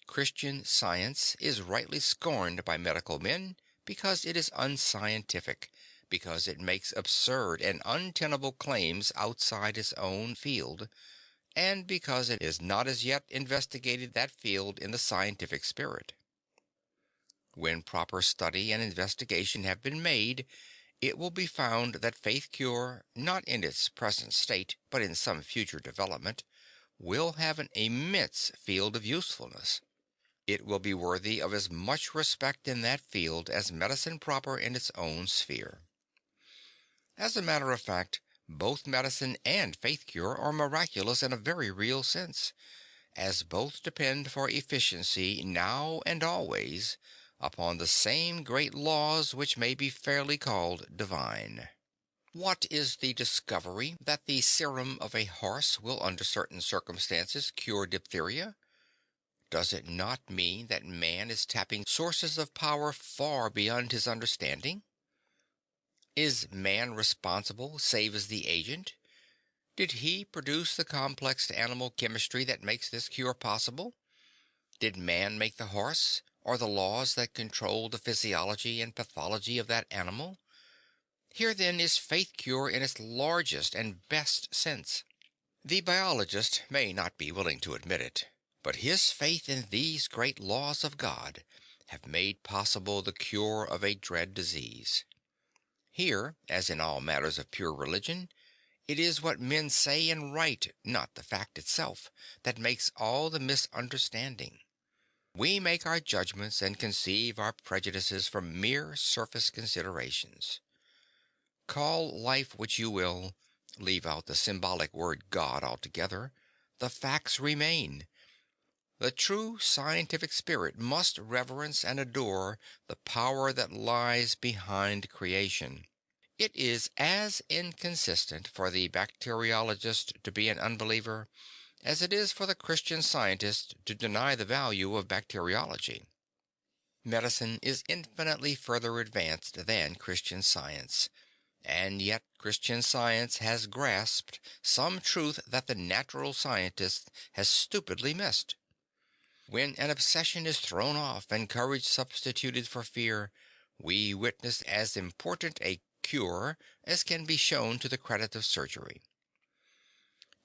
Christian Science is rightly scorned by medical men because it is unscientific, because it makes absurd and untenable claims outside its own field, and because it has not as yet investigated that field in the scientific spirit. When proper study and investigation have been made, it will be found that faith cure, not in its present state, but in some future development, will have an immense field of usefulness. It will be worthy of as much respect in that field as medicine proper in its own sphere. As a matter of fact, both medicine and faith cure are miraculous in a very real sense, as both depend for efficiency now and always upon the same great laws which may be fairly called divine. What is the discovery that the serum of a horse will under certain circumstances cure diphtheria? Does it not mean that man is tapping sources of power far beyond his understanding? Is man responsible save as the agent? Did he produce the complex animal chemistry that makes this cure possible? Did man make the horse, or the laws that control the physiology and pathology of that animal? Here then is faith cure in its largest and best sense. The biologist may not be willing to admit it, but his faith in these great laws of God have made possible the cure of a dread disease. Here, as in all matters of pure religion, it is what men say and write, not the fact itself, that makes all the misunderstanding. We make our judgments and conceive our prejudices from mere surface considerations. Call life which you will, leave out the symbolic word God altogether, the facts remain. The true scientific spirit must reverence and adore the power that lies behind creation. It is as inconsistent for the bacteriologist to be an unbeliever as it is for the Christian Scientist to deny the value of bacteriology. Medicine is infinitely further advanced than Christian Science, and yet Christian Science has grasped some truth that the natural scientist has stupidly missed. When an obsession is thrown off and courage substituted for fear, we witness as important a cure as can be shown to the credit of surgery.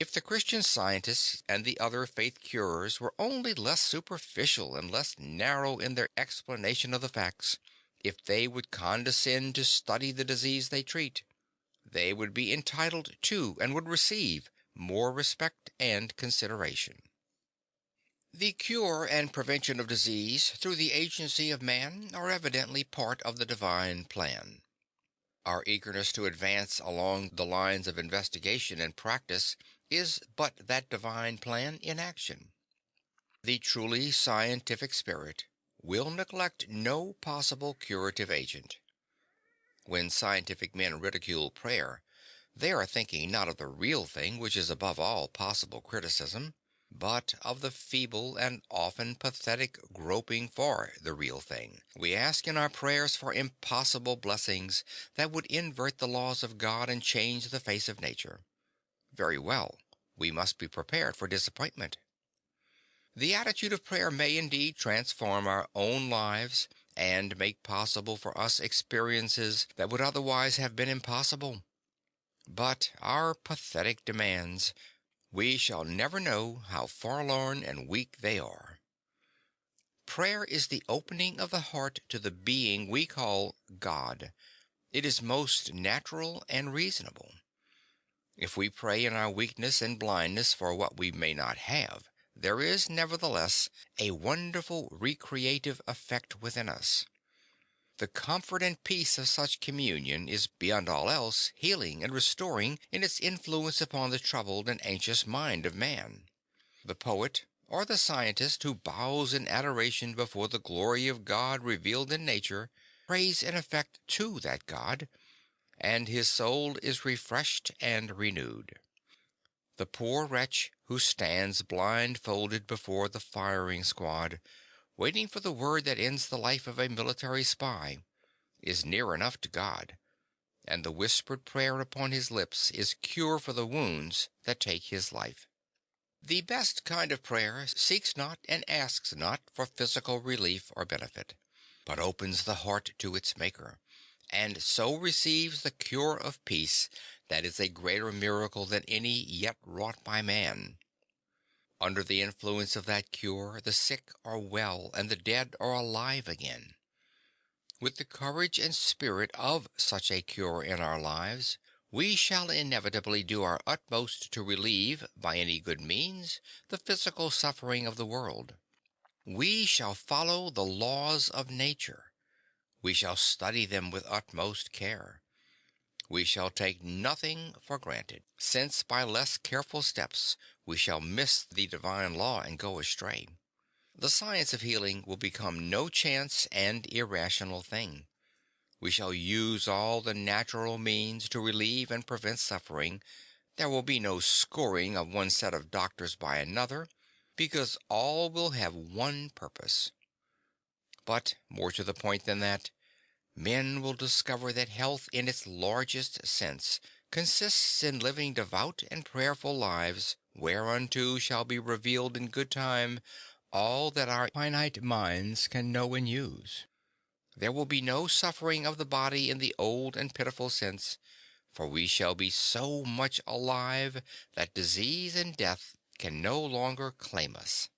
If the Christian Scientists and the other faith curers were only less superficial and less narrow in their explanation of the facts, if they would condescend to study the disease they treat, they would be entitled to and would receive more respect and consideration. The cure and prevention of disease through the agency of man are evidently part of the divine plan. Our eagerness to advance along the lines of investigation and practice is but that divine plan in action. The truly scientific spirit will neglect no possible curative agent. When scientific men ridicule prayer, they are thinking not of the real thing, which is above all possible criticism, but of the feeble and often pathetic groping for the real thing. We ask in our prayers for impossible blessings that would invert the laws of God and change the face of nature. Very well, we must be prepared for disappointment. The attitude of prayer may indeed transform our own lives and make possible for us experiences that would otherwise have been impossible. But our pathetic demands, we shall never know how forlorn and weak they are. Prayer is the opening of the heart to the being we call God. It is most natural and reasonable. If we pray in our weakness and blindness for what we may not have, there is nevertheless a wonderful recreative effect within us. The comfort and peace of such communion is beyond all else healing and restoring in its influence upon the troubled and anxious mind of man. The poet or the scientist who bows in adoration before the glory of God revealed in nature prays in effect to that God, and his soul is refreshed and renewed. The poor wretch who stands blindfolded before the firing squad, waiting for the word that ends the life of a military spy, is near enough to God, and the whispered prayer upon his lips is cure for the wounds that take his life. The best kind of prayer seeks not and asks not for physical relief or benefit, but opens the heart to its Maker, and so receives the cure of peace that is a greater miracle than any yet wrought by man. Under the influence of that cure, the sick are well and the dead are alive again. With the courage and spirit of such a cure in our lives, we shall inevitably do our utmost to relieve, by any good means, the physical suffering of the world. We shall follow the laws of nature. We shall study them with utmost care. We shall take nothing for granted, since by less careful steps we shall miss the divine law and go astray. The science of healing will become no chance and irrational thing. We shall use all the natural means to relieve and prevent suffering. There will be no scoring of one set of doctors by another, because all will have one purpose. But, more to the point than that, men will discover that health in its largest sense consists in living devout and prayerful lives, whereunto shall be revealed in good time all that our finite minds can know and use. There will be no suffering of the body in the old and pitiful sense, for we shall be so much alive that disease and death can no longer claim us.